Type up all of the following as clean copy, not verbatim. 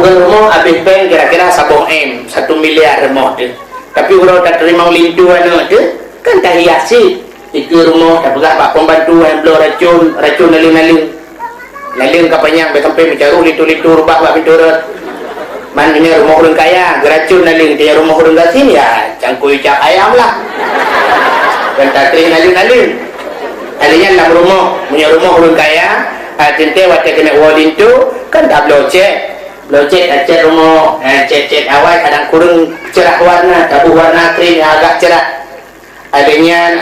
ke rumah habis bank kira-kira 1 miliar rumah tu. Tapi orang tak terima lintu anak tu kan tak hiasi itu rumah tak pegak pak pembantu yang belum racun naling kapanya sampai mencaru litu rubah pak pintu man ini rumah orang kaya geracun naling dia rumah orang gasin ya cangkui cap ayam lah kan tak terima naling alinya dalam rumah punya rumah orang kaya cinta waktu kena walin tu kan tak cek rumah cek awal kadang kurang cerah warna tabu warna krim yang agak cerah adanya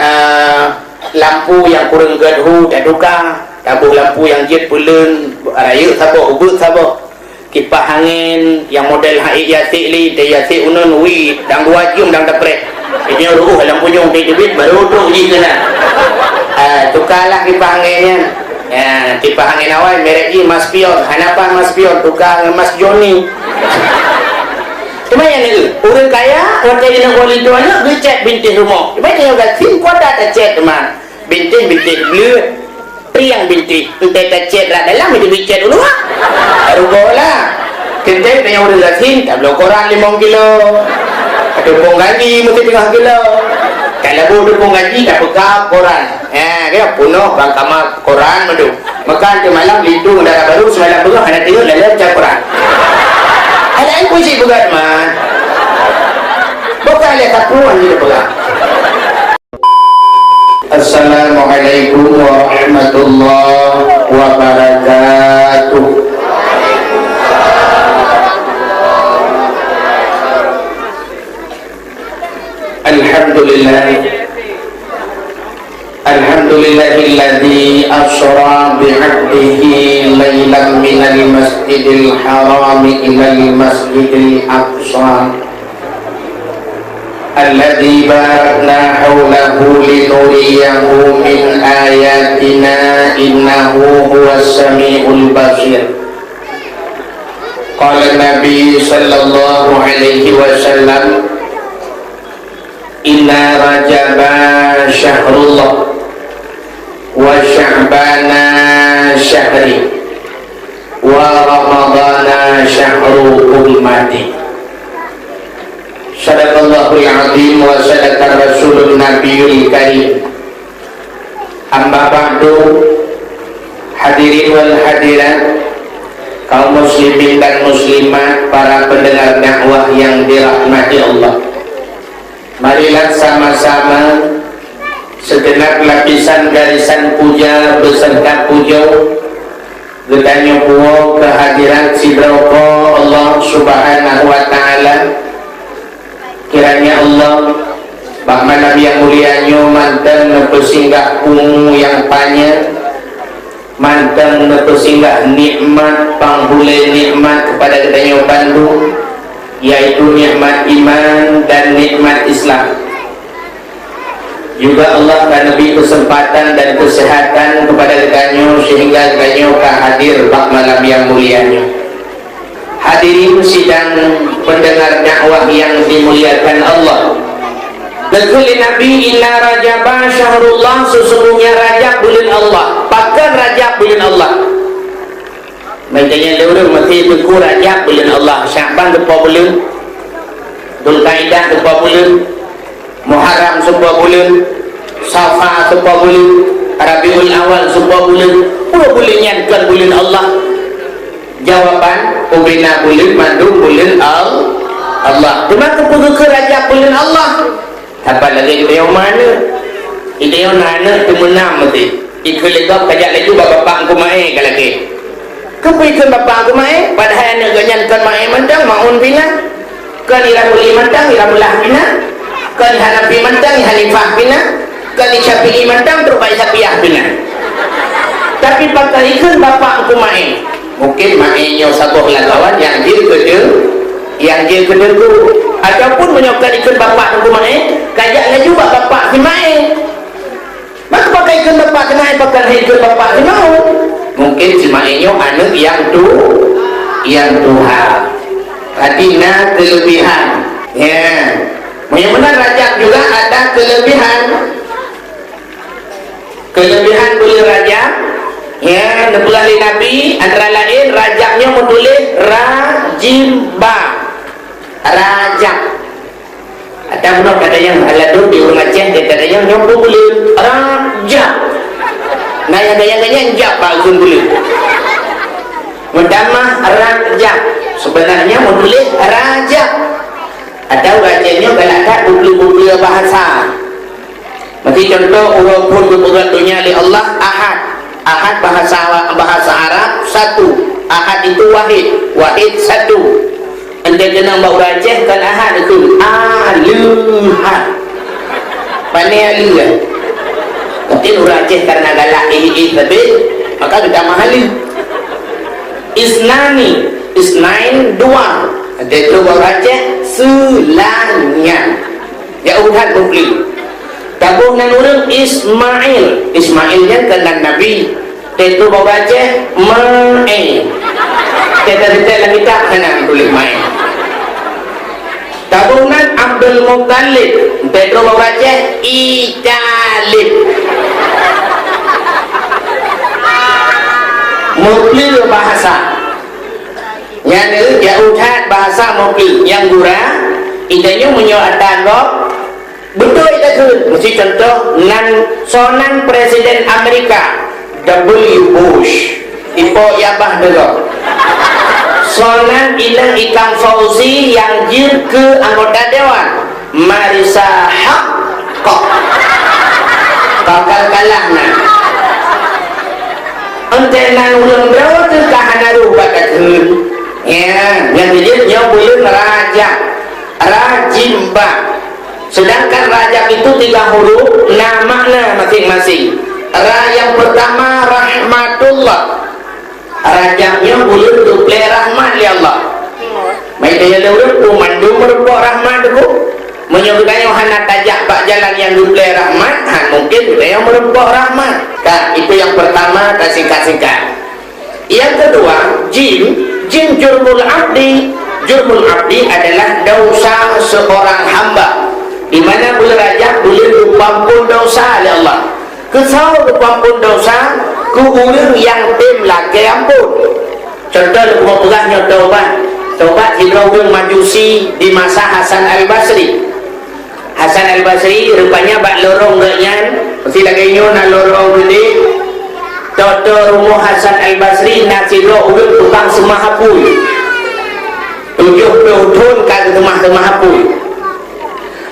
lampu yang kurang gedhu tak tukar tabu lampu yang jet bulan raya sabuk ubut sabuk kipas angin yang model hai yasik li dia yasik unun wi dang 2 jam dang dapret ini lampu nyong debit baru duduk je kena tukarlah kipas anginnya kipas angin awal merek ni Mas Pion hanapan Mas Pion tukar Mas Joni cuma yang ni orang kaya orang kaya nak boleh tu anak dia cat bintis rumah cuma dia kata sim kau dah tak cat teman bintis blue priang bintis entah tak cat lah dalam dia cat dulu rugo lah kita tanya orang Zasin tak belum koran 5 kilo ada pun gaji mesti 3 kilo kalau boleh pun gaji tak pegang koran kaya punuh bang kamar koran madu makan ke malam lindung darah baru semalam berah ada tengok dalam cak koran ada yang puisi begat man bukan lihat tapuan dia begat. Assalamualaikum warahmatullahi wabarakatuh. Alhamdulillahilladzi asra bi'abdihi laylan minal masjidil haram ilal masjidil aqsa alladzi barakna hawlahu linuriyahu min ayatina innahu huwas sami'ul basir. Qala Nabi sallallahu alaihi wasallam inna rajaba syahrullah wa sya'bana syahri wa ramadana syahru ummati. Sadaqallahul azim wa sadaqa rasulun nabiyul karim. Amma ba'du, hadirin wal hadirat, kaum muslimin dan muslimat, para pendengar dakwah yang dirahmati Allah, marilah sama-sama segenap lapisan garisan puja beserta pujau bertanya puo kehadiran sidrauko Allah subhanahu wa ta'ala. Kiranya Allah bak malam yang mulianya mantan nepesinggah kumu yang panjang, mantan nepesinggah nikmat panghule nikmat kepada ketanya Bandung, yaitu nikmat iman dan nikmat Islam. Juga Allah akan lebih kesempatan dan kesehatan kepada rekannya sehingga rekannya akan hadir bak malam yang mulianya. Hadirin sidang pendengar dakwah yang dimuliakan Allah. Betul Nabi inna rajaba syahrullah, sesungguhnya Rajab bulan Allah. Bahkan Rajab bulan Allah. Makanya lurus mesti beku Rajab bulan Allah. Sya'ban sebuah bulan, Dzulqa'dah sebuah bulan, Muharram sebuah bulan, Safar sebuah bulan, Rabiul Awal sebuah bulan. Dua bulan yang kan bulan Allah. Jawaban ubina bulan mandung bulan Allah. Cuma keputusan ke Rajab bulan Allah. Apa lagi kita yang mana? Kita yang mana kemenang mesti. Ikut legap kajak lagi bapak aku mai kalau ke. Kepikan bapak aku mai padahal nak ganyankan mai mandang maun bina. Kan iramul mandang iramulah bina. Kan Hanafi mandang Hanifah bina. Kan Syafi'i mandang terbaik Syafi'ah bina. Tapi pakai ikan bapak aku mai. Mungkin mainnya satu lawan yang dia kedua tu ataupun menyokkan ikan bapak aku mai. Kajak lagi bapak si mai. Maka pakai ikan bapak kena pakai ikan bapak si mau. Mungkin si mainnya anak yang Tuhan. Artinya kelebihan. Ya. Yang benar Rajab juga ada kelebihan. Kelebihan bulan Rajab. Ya, bulan Nabi antara lain Rajabnya menulis Jimbang Rajab. Ada pun kata yang aladu di rumah Aceh, kata yang nyampu boleh Rajab. Nah yang gaya-gaya jab Pak Zun boleh. Mendamah Rajab. Sebenarnya mau tulis Rajab. Ada rajanya galakkan bubli-bubli bahasa. Nanti contoh urut pun berpegat dunia oleh Allah Ahad. Ahad bahasa Arab satu. Ahad itu wahid. Wahid satu. Anda kena bawa rajah kan ahad itu aluhad. Pandai alu kan? Tapi rajah karena galak tapi maka sudah mahal. Isnani, isnain dua. Ada itu bawa rajah selanya. Ya uhat bukli. Tabuh nan urang Ismail. Ismailnya kena Nabi. Itu bawa rajah ma'in. Kita lah kita kena boleh main. Tabunan Abdul Muttalib. Pedro baca Italib. Mukli bahasa. Yang Yahudat bahasa mukli. Yang gura idanya menyuatan kok. Betul itu tu. Mesti contoh nan sonan Presiden Amerika W. Bush. Ipo Yabah dulu. Sonan ilang Ikang Fauzi yang jir ke anggota dewan Marisa Haq kok kakal kalah nak entenan ulang berapa tu kahana rubat datun ya yang dijirnya boleh Rajab Rajimba. Sedangkan Rajab itu 3 huruf nah makna masing-masing. Yang pertama rahmatullah. Rajabnya boleh duple rahmat ya Allah. Mai dia lewat tu mandu merupakan rahmat tu. Menyebutkan yang hana tajak bak jalan yang duple rahmat, mungkin dia yang merupakan rahmat. Kan itu yang pertama, dan singkat-singkat. Yang kedua, jin jurmul abdi. Jurmul abdi adalah dosa seorang hamba. Di mana boleh Rajab boleh diampun dosa oleh Allah. Kesal diampun dosa ku orang yang tim lagi ampun. Contoh mau pegahnya taubat hidrogeng majusi di masa Hasan al-Basri. Hasan al-Basri rupanya bak lorong genyan mesti lagi nyon lorong gede. Toto rumah Hasan al-Basri nak hidro orang tukang semahapui 70 tahun kan temah-temah hapui.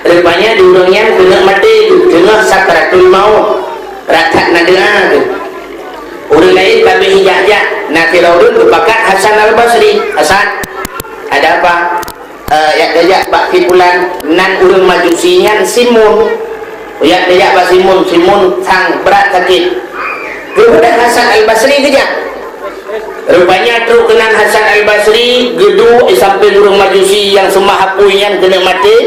Rupanya di orangnya kena mati kena sakratul maut rakat nadera tu. Orang lain kami hijak-hijak nak kira orang berbakat Hasan al-Basri. Hasan ada apa? Yang dajak bak fipulan nan orang majusinya Simun. Yang dajak bak Simun sang berat sakit. Kemudian Hasan al-Basri kejap. Rupanya tu kenan Hasan al-Basri gedu sampai orang majusi yang semua hapuinya kena mati.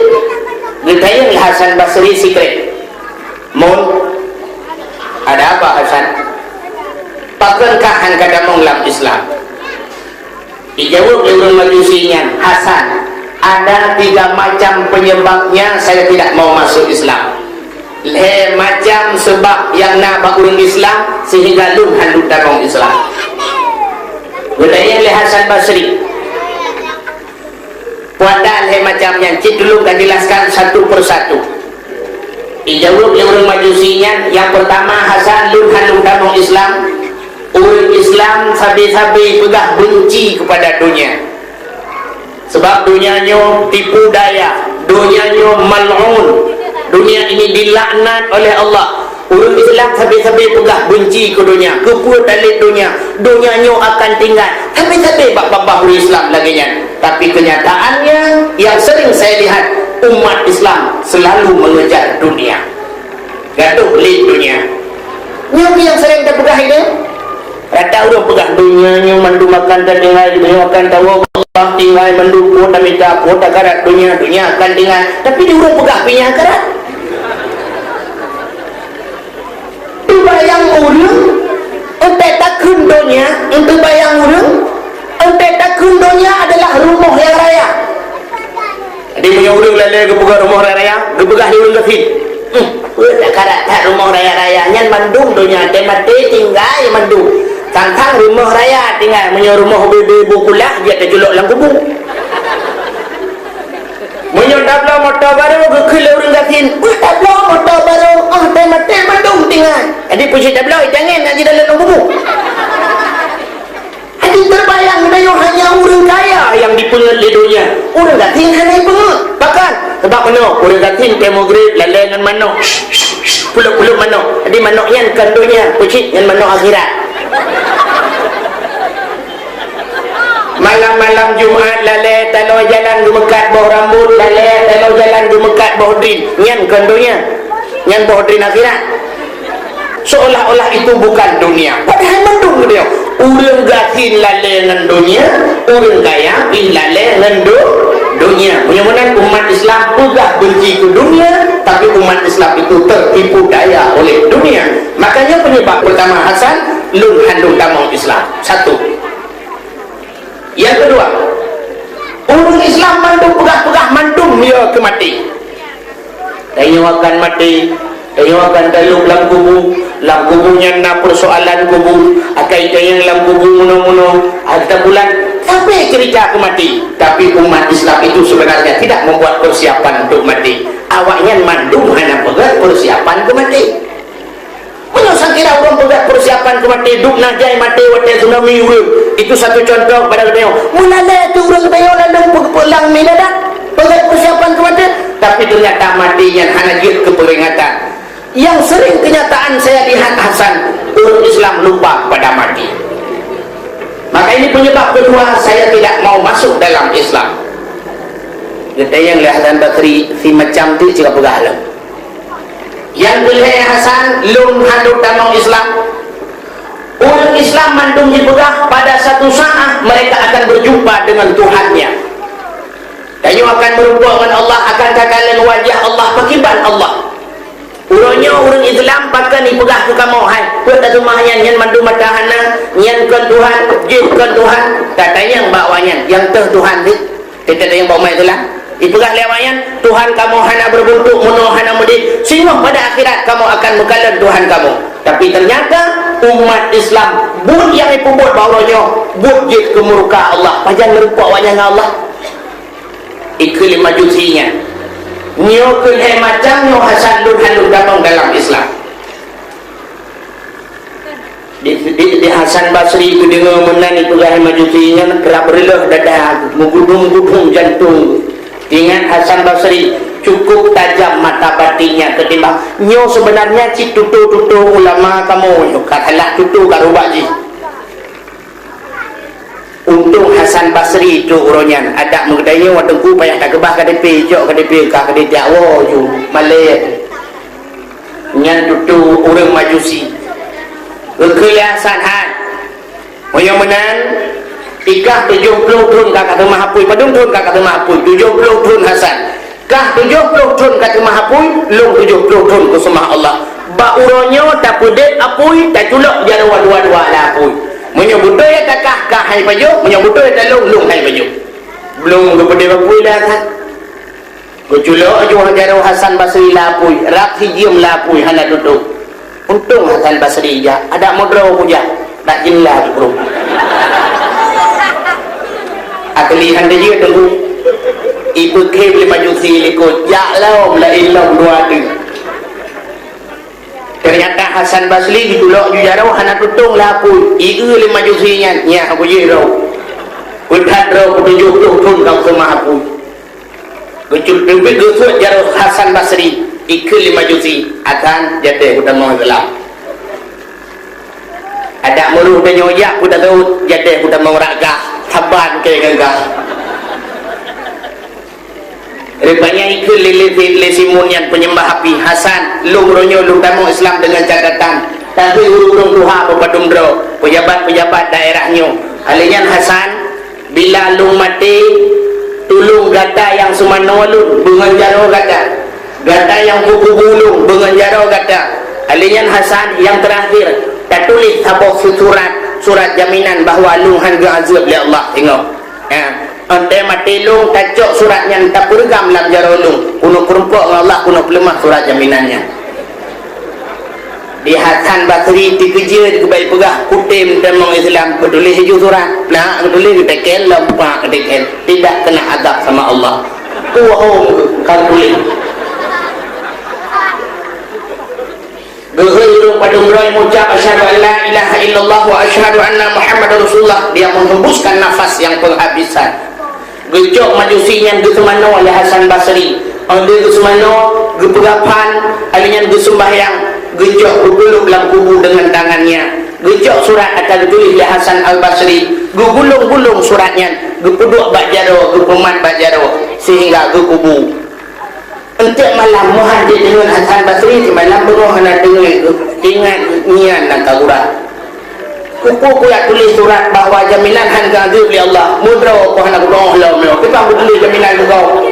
Ditanya Hasan Basri secret. Mun ada apa Hasan? Pakankah hang kadamong dalam Islam? Dijawab orang majusinya, Hasan, ada 3 macam penyebabnya saya tidak mau masuk Islam. Macam sebab yang nak orang Islam sehingga lun handuk damong Islam. Budaya oleh Hasan Basri. Padahal macamnya cik dulu kan jelaskan satu persatu. Dijawab orang majusinya, yang pertama Hasan lun handuk damong Islam. Orang Islam sabi-sabi pegah benci kepada dunia. Sebab dunianya tipu daya, dunianya mal'un. Dunia ini dilaknat oleh Allah. Orang Islam sabi-sabi pegah benci ke dunia, kepuat dalil dunia. Dunianya akan tinggal. Tapi bab-bab Islam lagi nya. Tapi kenyataannya yang sering saya lihat, umat Islam selalu mengejar dunia. Gaduh beli dunia. Yang sering kita pegah ini rata orang pegah dunianya mandu makan dan tinggal dunia akan tahu Allah tinggal mandu pun dan minta pun tak karat dunia akan tinggal. Tapi dia orang pegah punya karat. Bayang orang untuk takun dunia, untuk bayang orang untuk takun dunia adalah rumah yang raya. Dia punya orang lalu kepegah rumah raya, kepegah dia orang kafir. Tak karat tak rumah raya-raya nyan mandung dunia dia mati tinggal mandung. Tantang rumah raya tinggal menyo rumah bebe bukulah dia terjuluk dalam kubur. Jadi puji dah beloi jangan nak jadi dalam bubu. Jadi terbayang dayo hanya orang kaya yang dipungut di dunia. Orang gatin hanya dipungut. Bahkan sebab mana orang gatin demograde lalai dengan manok. Puluk-puluk manok. Jadi manok yang kan dunia, puji yang manok akhirat. Malam-malam Jumaat lalai talo jalan gemekat bawah rambut, lalai talo jalan gemekat bawah drin. Yang kan dunia. Yang bawah drin akhirat. Seolah-olah itu bukan dunia, padahal mendung dia. Orang gatin lalai dengan dunia, orang kaya lalai dengan dunia. Mudah-mudahan umat Islam pegah benci ke dunia, tapi umat Islam itu tertipu daya oleh dunia. Makanya penyebab pertama Hasan lun handung damang Islam. Satu. Yang kedua, orang Islam mandung pegah-pegah mandung dia ke mati. Tanya akan mati. Tengok akan dalam dalam kubunya nak persoalan kubur akai yang dalam kubur muno-muno ada bulan sampai cerita ke mati. Tapi umat Islam itu sebenarnya tidak membuat persiapan untuk mati. Awaknya mandung hanya pegat persiapan ke mati. Mana saya kira orang pegat persiapan ke mati duk najai mati waktu tsunami itu satu contoh pada beliau. Mulanya tu orang beliau lalu pulang minadak pegat persiapan ke mati, tapi ternyata matinya hanya ke peringatan. Yang sering kenyataan saya lihat Hasan, orang Islam lupa pada mati. Maka ini penyebab kedua saya tidak mau masuk dalam Islam. Kita yang lihat Hasan Basri si macam tu jika pegahalam. Yang kedua Hasan lum handuk damang Islam. Orang Islam mandung dipegah pada satu saat mereka akan berjumpa dengan Tuhannya. Dan akan merupakan Allah, akan kakalan wajah Allah, pakiban Allah. Urangnya orang Islam pakai ni pegah ke kamu hai buat dah rumah yang mandu matahana yang kan Tuhan jibkan Tuhan katanya yang bawanya yang Tuhan ni kita yang bawa mai itulah dipegah lewayan Tuhan kamu hana berbentuk mono hana mudi sehingga pada akhirat kamu akan mekalan Tuhan kamu. Tapi ternyata umat Islam buat yang dipubut bawanya buat jib ke murka Allah pajan merupak wajah Allah ikut majusinya nyokul macam nyo Hasan lun handung damang dalam Islam. Di Hasan Basri itu dengar menan itu lah majusinya kerap relah dadah menggudung-gudung jantung. Ingat Hasan Basri cukup tajam mata batinnya ketimbang nyo sebenarnya cik tutu-tutu ulama kamu katalah tutu karubak ji. Untung Hasan Basri itu urunyan ada mengadainya waktu payah tak kebah KDP jok KDP kah KDP awal ju Malay nyan tutu orang majusi kekeliasan han yang menan 70 tahun kata Mahapui padung tahun kata Mahapui 70 tahun Hasan kah 70 tahun kata Mahapui long 70 tahun ke semah Allah ba uronyo tak pudet apui tak tulok jarwa dua-dua lah apui menyebut ya takah kah hai baju menyebut ya talung lung hai baju belum kepada bapui dah kan keculo aja hajar Hasan Basri lapui rak hijim lapui hana duduk untung Hasan Basri ya ada modro puja tak jelas bro aklihan dia tunggu ibu ke beli baju silikut ya laum la illam dua tu. Ternyata Hasan Basri ditolak jujarau hana tutung lapui ieu le majusinya nya aku ye ro kudat ro 70 tahun kau semah aku kecul tempe gosok jarau Hasan Basri ikut le majusi akan jatuh hutang mau gelap ada muluh dan nyoyak kuda tahu jatuh hutang mau rakah taban ke gagah rupanya ikut lesimun yang penyembah api Hasan lungronyo lungtamu Islam dengan catatan tapi urung Tuhan berpadung dro pejabat-pejabat daerahnya alinya Hasan bila lung mati tulung gata yang sumano lung benganjaro gata yang buku bulung benganjaro gata alinya Hasan yang terakhir tak tulis apa surat jaminan bahawa lung hangga azab oleh Allah tengok ya ante mati lung tacok suratnya tak pergam dalam jarolung kuno perempuan Allah kuno pelemah surat jaminannya di Hasan Basri dikejar kebaik pegah kutim damang Islam peduli hijau surat nah peduli kita ken lempak kedekan tidak kena azab sama Allah kuahong kan tulis gehe urung pada umrah mengucap asyhadu an la ilaha illallah wa asyhadu anna muhammadar rasulullah, dia menghembuskan nafas yang penghabisan. Gejok majusinya gesemano oleh Hasan Basri, dia gesemano gepegapan alinya gesembahyang, gejok bergulung dalam kubur dengan tangannya. Gejok surat akan ditulis oleh Hasan Al-Basri, gulung-gulung suratnya, gepuduk bak jaro, gepemat bak jaro sehingga gekubu. Untuk malam muhajir dengan Hasan Basri, malam beruah nak ingat nian nak tahurat. Kuku ya tulis surat bahawa jaminan harga oleh Allah. Mudra ko hanak doh law meo. Kita tulis jaminan kau.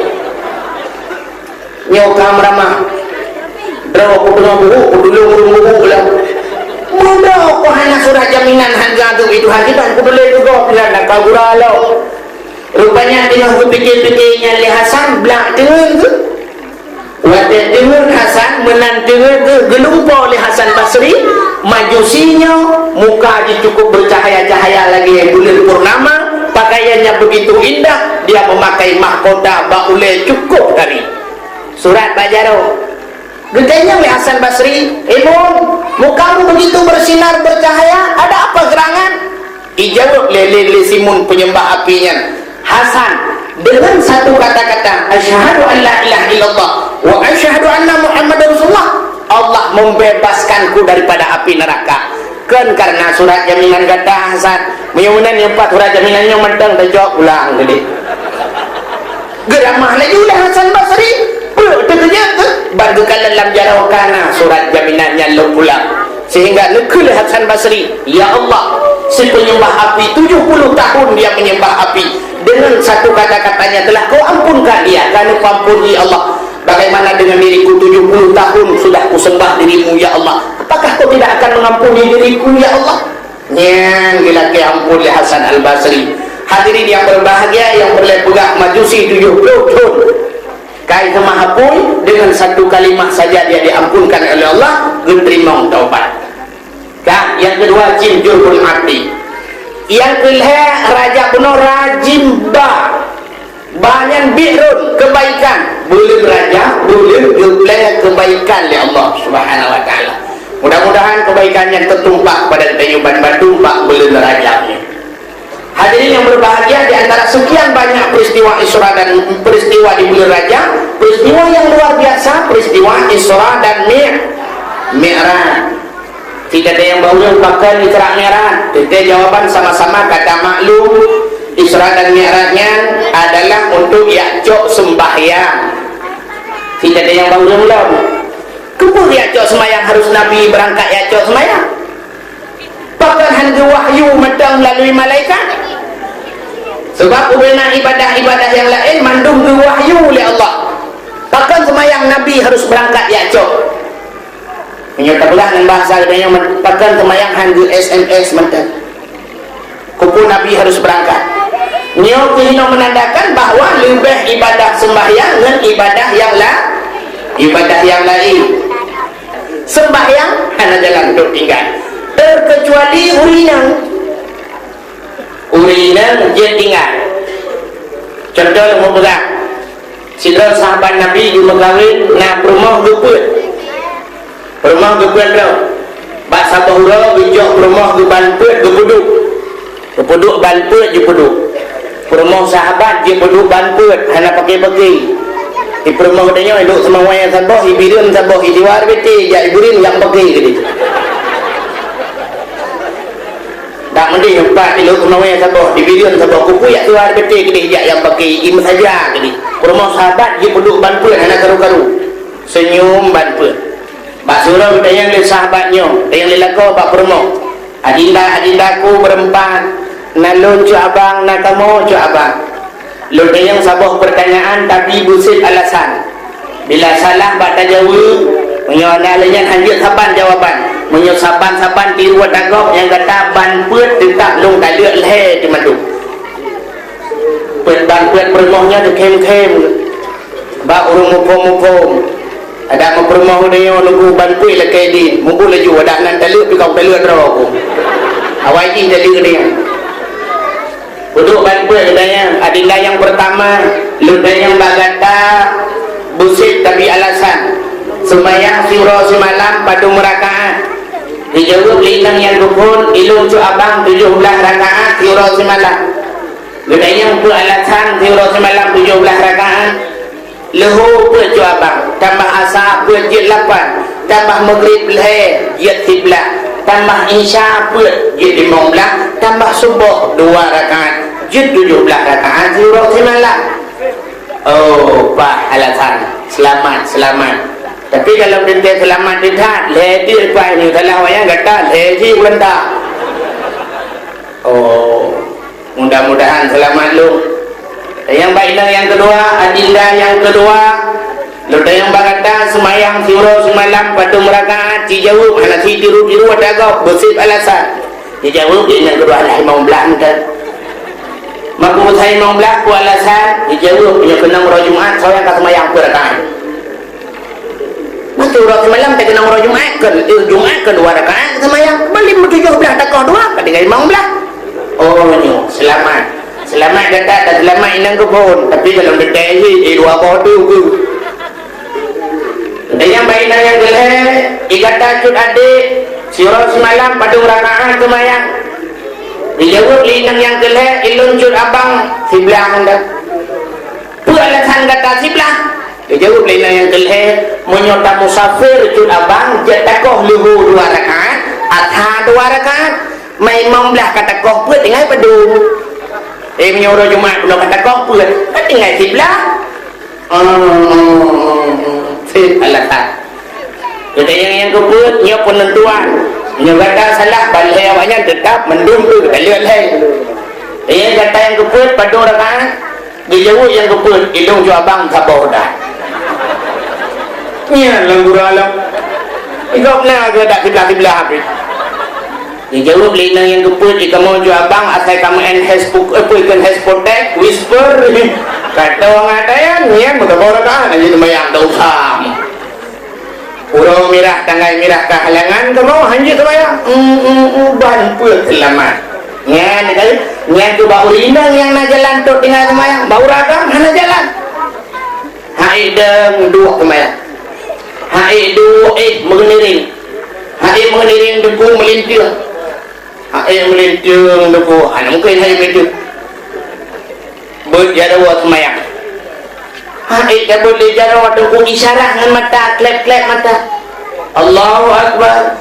Nyo kamrama. Draw ko buku, dulu buku lah. Mudra ko hanak surat jaminan harga itu hakikat ko tulis juga bila nak tahurat law. Rupanya tengah berfikir-fikirnya oleh Hasan belak dengan tu. Wadah dengar Hasan menandengar gelumpa oleh Hasan Basri, majusinya muka dia cukup bercahaya-cahaya lagi bulan purnama, pakaiannya begitu indah, dia memakai mahkota baulai cukup tadi surat bajaro. Gedenya oleh Hasan Basri, Imun, mukamu begitu bersinar bercahaya, ada apa gerangan? Ijawab lele Simun penyembah apinya, Hasan, dengan satu kata-kata asyhadu an la ilaha illallah wa asyhadu anna muhammadar rasulullah, Allah membebaskanku daripada api neraka. Kan karena surat jaminan kata Hasan menyunan yang 4 surat jaminannya mentang terjawab ulang gede geramah lagi oleh Hasan Basri terkejut baru dalam jarawakana surat jaminannya lo pulang sehingga nekul Hasan Basri, ya Allah, si penyembah api 70 tahun dia menyembah api, dengan satu kata-katanya telah kau ampunkan dia, karena kau ampuni Allah. Bagaimana dengan diriku 70 tahun sudah kusembah dirimu ya Allah, apakah kau tidak akan mengampuni diriku ya Allah? Yang gila ke ampun oleh Hasan Al-Basri. Hadirin yang berbahagia yang boleh pegang majusi 70 tahun kai kemahapun, dengan satu kalimat saja dia diampunkan oleh Allah, menerima taubat. Kah, yang kedua jim jurbul mati. Yang kelima raja benar rajim banyak birun kebaikan, boleh raja boleh geleh kebaikan oleh Allah Subhanahu wa taala. Mudah-mudahan kebaikannya tertumpah pada tayuban batu pak boleh rajanya. Hadirin yang berbahagia, di antara sekian banyak peristiwa Isra dan peristiwa di bulan Rajab, peristiwa yang luar biasa peristiwa Isra dan Mi'raj. Tidak ada yang baunya lupakan Isra Mi'raj. Kita jawaban sama-sama kata maklum. Isra dan Mi'rajnya adalah untuk yakcok sembahyang. Tidak ada yang baunya belum. Kepul yakcok sembahyang harus Nabi berangkat yakcok sembahyang. Bahkan hanya wahyu metang melalui malaikat. Sebab ubena ibadah-ibadah yang lain mandung ke wahyu oleh Allah. Bahkan sembahyang Nabi harus berangkat yakcok. Menyatakan dengan bahasa yang bahkan sembahyang hanya SMS mentang. Kumpul Nabi harus berangkat. Nyo kini menandakan bahawa lebih ibadah sembahyang dengan ibadah yang lain. Sembahyang hanya jalan untuk tinggal. Terkecuali urinan dia tinggal. Contoh yang mau pegang sidra sahabat Nabi di Megawin nak rumah geput tau bak sabahura bijak rumah gebanput gepuduk banput je puduk rumah sahabat je puduk banput hana pakai di rumah katanya duduk sama wayang sabah ibirim sabah idiwar beti ya ibirim yang pakai gitu. Tak mending empat di laut menawai sabah di bilion sabah kuku ya tu ada betul ke dia yang pakai im saja tadi rumah sahabat dia penduk banpun anak karu-karu senyum banpun bak surau kita yang le sahabatnya yang le lako bak permo adindaku berempat nalun cu abang nak kamu cu abang lu yang sabah pertanyaan tapi busit alasan bila salah bak tajawab menyalahnya hanya saban jawaban menyosaban-saban di ruang dagok yang kata ban put tetap long tak lek leh di madu ban put permohnya tu kem-kem ba urung mupo-mupo ada mempermoh dia nunggu ban put le kedi mupo laju ada nan taluk pi kau taluk dro aku awai ji jadi dia duduk ban put katanya adinda yang pertama ludah yang bagata busit tapi alasan sembahyang surah semalam pada merakaat dijawab linang yang rukun ilung cu abang 17 rakaat tiura semalam bedanya untuk alasan tiura semalam 17 rakaat lehu pe cu abang tambah asar pe jid 8 tambah maghrib leh jid 13 tambah isya pe jid 15 tambah subuh 2 rakaat jid 17 rakaat tiura semalam. Oh pak alasan selamat tapi kalau dia selamat tidak ledi apa ini kalau yang kata ledi ulenda. Oh mudah-mudahan selamat lu. Yang baiklah yang kedua adillah yang kedua lu yang berkata semayang tiura semalam pada rakaat dijawab hanya tiru ada kau bersih alasan dijawab yang kedua lah imam belah kan maku saya imam belah ku alasan dijawab punya kena murah Jumat saya kata semayang rakaat Tiura semalam tak kena orang Jumat kan 2 rakaat semayang balik 17 takah 2 kan dengan imam belah. Oh ni selamat kata dan selamat inang ke pun tapi kalau dekat ni 2 bodoh ke dan yang baik dan yang gelap ikata cut adik tiura semalam pada rakaat semayang dijawab inang yang gelap ilun cut abang sebelah anda alasan kata sebelah dijawab lain yang kelih menyota musafir cut abang jatakoh luhu 2 rakaat atha 2 rakaat mai membelah kata koh put dengan padu menyuruh Jumat belum kata koh put dengan sebelah alasan jadi yang keput nya penentuan nya kata salah balai awaknya tetap mendung tu kalian yang kata yang keput padu rakaat dijawab yang keput hidung cut abang sabar dah ya langgur alam ikut nak ke tak kiblah habis dijawab lina yang keput jika mau jual abang asal kamu Facebook ikan hashtag whisper kata orang ada yang muka borakan aja semayang tak usah urau mirah tanggai mirah kehalangan kamu hanya semayang ban pun selamat nyan tu bau lina yang nak jalan tu dengan semayang bau ragam mana jalan haideng 2 semayang hai du mengeliring deku melintir melintir deku mungkin hai melintir berjarawa semayang hai tak boleh jarawa deku isyarat dengan mata klep mata Allahu Akbar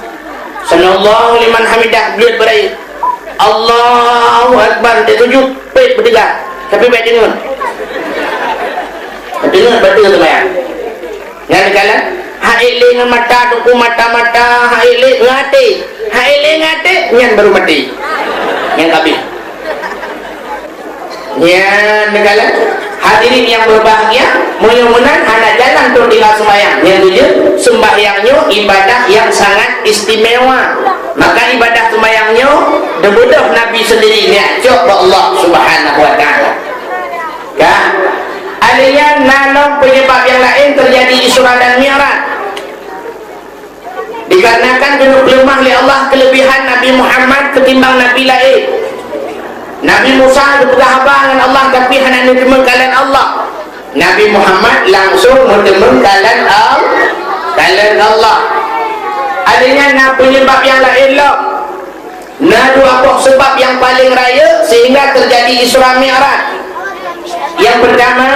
sanallahu liman hamidah belut berai Allahu Akbar dia tunjuk pet berdegar tapi baik dengar betul semayang yang kalah haile dengan mata tuku mata haile ngate nyan baru mati yang kabih nyan negala hadirin yang berbahagia mudah-mudahan anak jalan tu tinggal sembahyang yang tujuh sembahyangnya ibadah yang sangat istimewa maka ibadah sembahyangnya debudah Nabi sendiri ni'jok Allah subhanahu wa ta'ala ya alian nalam penyebab yang lain terjadi Isra dan Mi'raj dikarenakan genuk lemah oleh Allah kelebihan Nabi Muhammad ketimbang Nabi lain. Nabi Musa berpegang dengan Allah tapi hanya mendengar kalam Allah. Nabi Muhammad langsung mendengar kalam Allah. Adanya nak penyebab yang lain lah. Nah dua sebab yang paling raya sehingga terjadi Isra Mi'raj. Yang pertama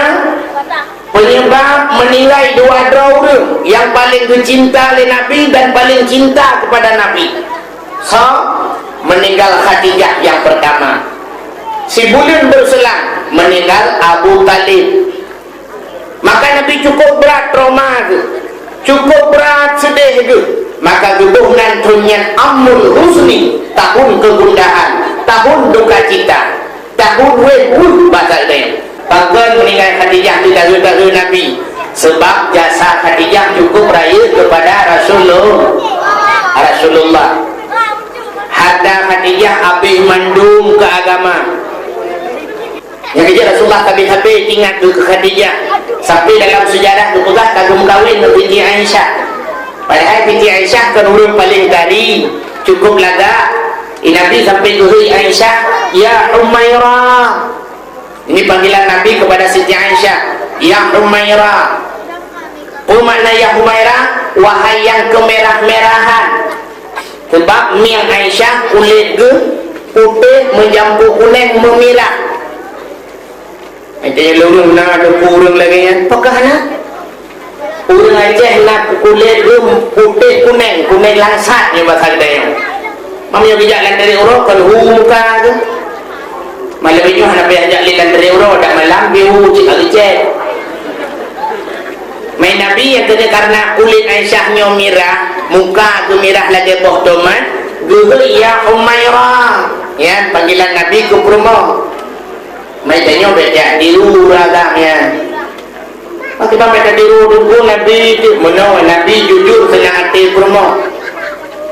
penyebab menilai 2 orang yang paling dicinta oleh Nabi dan paling cinta kepada Nabi. So meninggal Khadijah yang pertama. Si bulan berselang meninggal Abu Talib. Maka Nabi cukup berat trauma itu, cukup berat sedih itu. Maka duduhnan tunyan amul husni, tahun kegundahan, tahun duka cita, tahun wehud bahasa dia. Bahkan meninggal Khadijah tidak tahu Nabi sebab jasa Khadijah cukup raya kepada Rasulullah. Hatta Khadijah habis mandum ke agama. Yang kerja Rasulullah habis ingat ke Khadijah. Sampai dalam sejarah dipegah kagum kawin binti Aisyah. Padahal binti Aisyah kan orang paling tadi cukup laga. Nabi sampai ke Aisyah, ya Umairah. Ini panggilan Nabi kepada Siti Aisyah, ya Humairah. Makna ya Humairah, wahai yang kemerah-merahan. Sebab miang Aisyah kulit ke putih mencampur kuning memirah. Macamnya lurung nak ada kurang lagi ya. Apakah nak? Orang Aceh nak kulit ke putih kuning langsat ni bakal dia. Mamanya bijak dari orang kalau muka tu. Malam ini nak bijak dari orang dak malam biu cik Aceh. Main Nabi yang kena karena kulit Aisyahnya mirah, muka tu mirah lagi boh tomat, guru ya Umairah, ya panggilan Nabi ke rumah. Main tanya baca diru agaknya. Maka kita baca diru dulu Nabi tu, mana Nabi jujur senang hati rumah.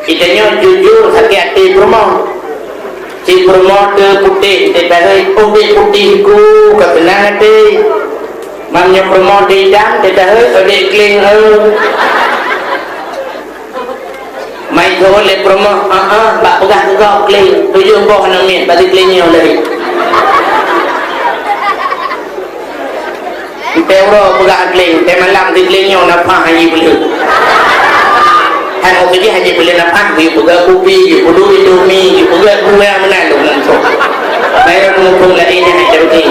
Kitanya jujur sakit hati rumah. Si rumah tu putih, kita putih ku kesenang hati. Mamnya promo di jam kita adik kling mai go le promo bak pegah juga kling 7 boh nang ni bagi klingnya lagi kita euro pegah kling te malam di klingnya napa haji beli han okey haji beli napa di pegah kopi di pudu indomie di pegah buah mana lu nanti bayar mumpung lagi ni jadi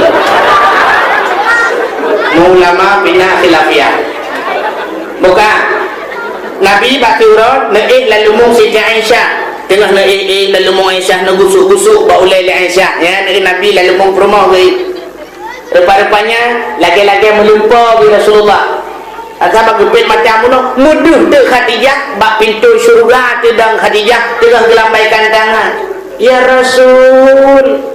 ulama bina khilafiyah. Bukan Nabi baturut naik lalu mung Siti Aisyah tengah naik lalu mung Aisyah nak gusuk-gusuk bau lele Aisyah ya Nabi lalu mung rumah we rupa-rupanya lagi-lagi melupa bi Rasulullah asal gepit macam mana muduh tu Khadijah bak pintu syurga tu dang Khadijah tengah gelambaikan tangan ya Rasul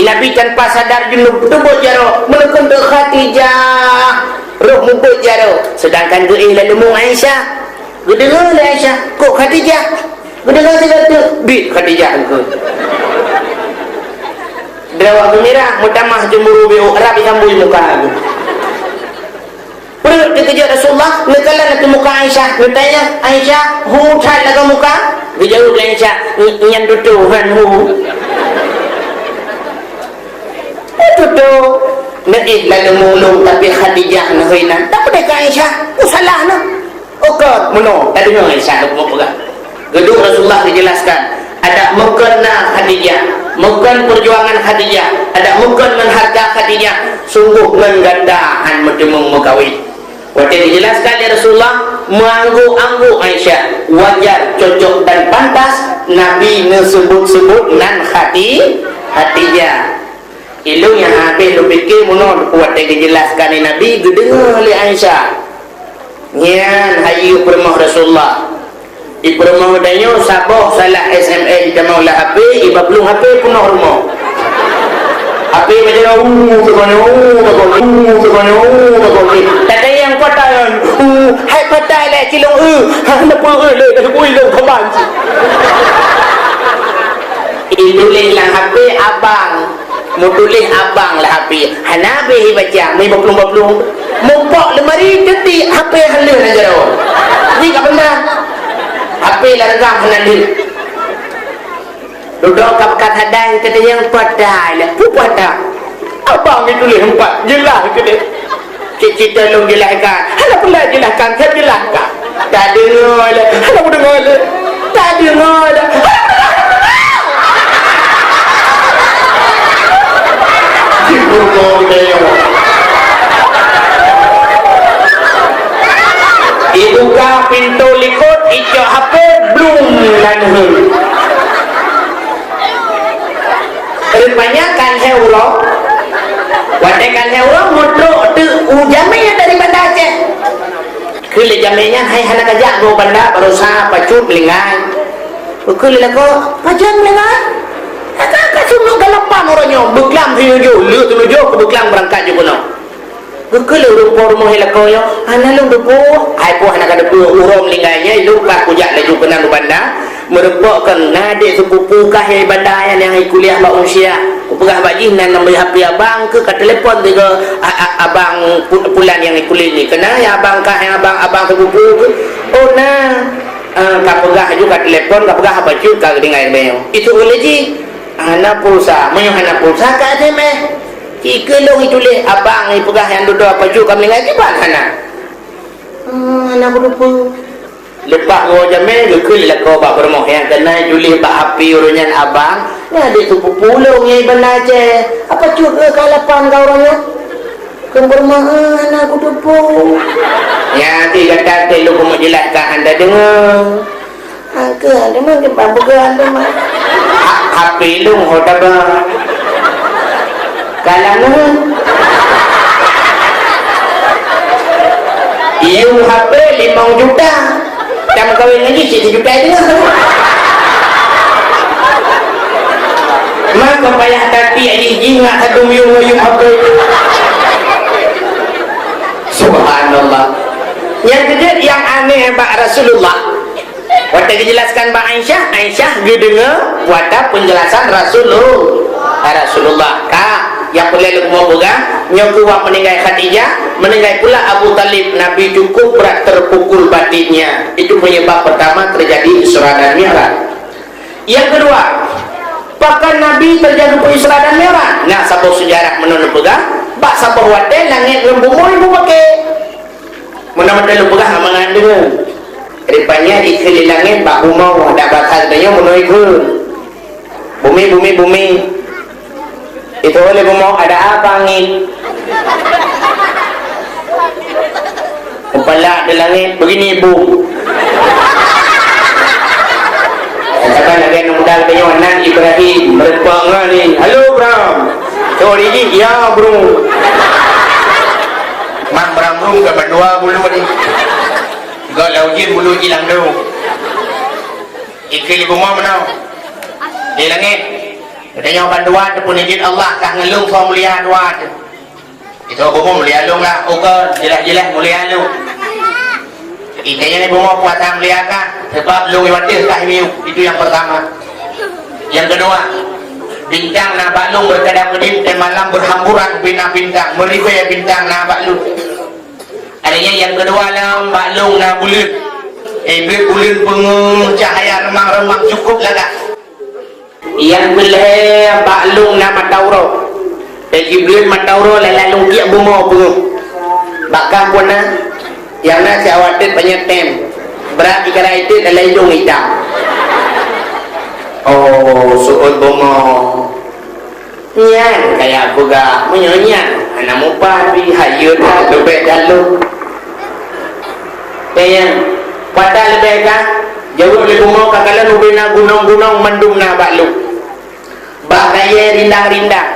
Nabi tanpa sadar junub tubuk jaro melukun ke Khadijah roh mubuk jaro sedangkan geih lalu mung Aisyah gedengar le Aisyah kok Khadijah gedengar segala tu bi Khadijah ke dewa gembira mutamah jemburu bi Arab sambui muka aku perut dikejar Rasulullah nekala nak muka Aisyah bertanya Aisyah hu chat laga muka dijawab Aisyah nyan tutuhan hu itu tu nak lalu mulung tapi Khadijah nak hilang tak boleh ke Aisyah salah nak okey mana tak dengar Aisyah nak pegang gedung Rasulullah dijelaskan ada mukena Khadijah mukan perjuangan Khadijah ada mukan mengharga Khadijah sungguh menggandaan mentemung mukawin waktu dijelaskan ya Rasulullah menganggu-anggu Aisyah wajar cocok dan pantas Nabi disebut-sebut nan Khadijah ilu yang habis lu fikir munon kuat yang dijelaskan Nabi gedengar oleh Aisyah nyan hayu permah Rasulullah di permah danyo sabah salah SMS kita mau lah HP iba belum HP punah rumah HP macam tak ada yang patahan hai patai lah cilong apa le dah bui lo kaban itu lah HP abang mau tulis abang lah HP hanabi baca mai baplung mumpok lemari jadi HP halu nak jaro ni tak benar HP lah regam hanan duduk kat hadai kata yang padai lah pupada abang ni tulis 4 jelas ke dia cita long jelaskan hala pula jelaskan saya jelaskan tak dengar lah hala pun dengar lah tak dengar lah dibuka pintu likut ijak HP belum lanhul rupanya kan heuro wadekan heuro mudro tu ujamnya dari Banda Aceh kele jamenya hai hana kajak go Banda berusaha pacut melingai kele lako pacut melingai kakak semua galapan orangnya beklam hiyo lu tu jo ke beklam berangkat je kono kele rupo rumah helako yo ana lu depo ai po hana kada pu urom lingainya lu ka kujak laju kena Banda merupakan adik sepupu kahai Banda yang kuliah bak usia pegah baji nan nambah HP abang ke telepon juga abang pulan yang kuliah ni kena ya abang kahai abang sepupu ke oh nah ka pegah juga telepon ka pegah apa juga dengan dia itu boleh ji anak pulsa moyo anak pulsa ka SMS jika long itu le abang ni pegah yang duduk apa juga kami lagi bak kana anak lupa lepas gua jamil gekul lah kau bak bermoh yang kena julih bak api urunyan abang ni adik tu pulung yang iban aja apa juga kalapan kau orangnya kan bermahan aku tepuk ya nanti kata lu aku mau jelaskan anda dengar ke anda mah kebab ke anda mah api lu hoda ba kalangan iu HP 5 juta jam kawin lagi 7 juta je maka payah tadi ini jingat satu miyung HP subhanallah. Yang kedua yang aneh Pak Rasulullah waktu dijelaskan Mbak Aisyah dia dengar wadah penjelasan Rasulullah yang boleh lu mau pegang nyokuwa meninggal Khadijah meninggal pula Abu Talib Nabi cukup berat terpukul batinnya itu penyebab pertama terjadi Isra dan Mi'raj. Yang kedua bahkan Nabi terjadi Isra dan Mi'raj nah sabuk sejarah menurut pegang bak sabuk wadah langit lembumu ibu pakai mana-mana lu pegang amangan dengan rupanya ikhli langit bak bumau ada bakal tanya menurut bumi itu oleh bumau ada apa angin kepala di langit begini ibu katakan lagi yang muda katanya anak Ibrahim merepang ni halo Bram tuh ini ya bro mang Bram bro ke berdua bulu ni gak laujin bulu hilang dulu ikil ibu mau menau di langit katanya orang dua tu pun izin Allah kah ngelung so mulia dua tu itu ibu mau mulia lung lah oke jelas-jelas mulia lung ikanya ibu mau puasa mulia kah sebab lung iwatir kah itu yang pertama. Yang kedua bintang na baklung berkedap-kedip dan malam berhamburan bintang-bintang meribet bintang na baklung adanya yang kedua lah baklung na bulan bulan pengung cahaya remang-remang cukup lah kak yang boleh baklung na matauro bagi bulan matauro lalalung dia bunga pengung bakal pun na yang na saya khawatir banyak tem berat dikira itu adalah hidung hitam oh suut bunga nyan kayak aku gak menyonya anak mupa di hayut lebih dalu kayak pada lebih kan jauh lebih bunga kakalan ubina gunung-gunung mendung na baklu bak daya rindang-rindang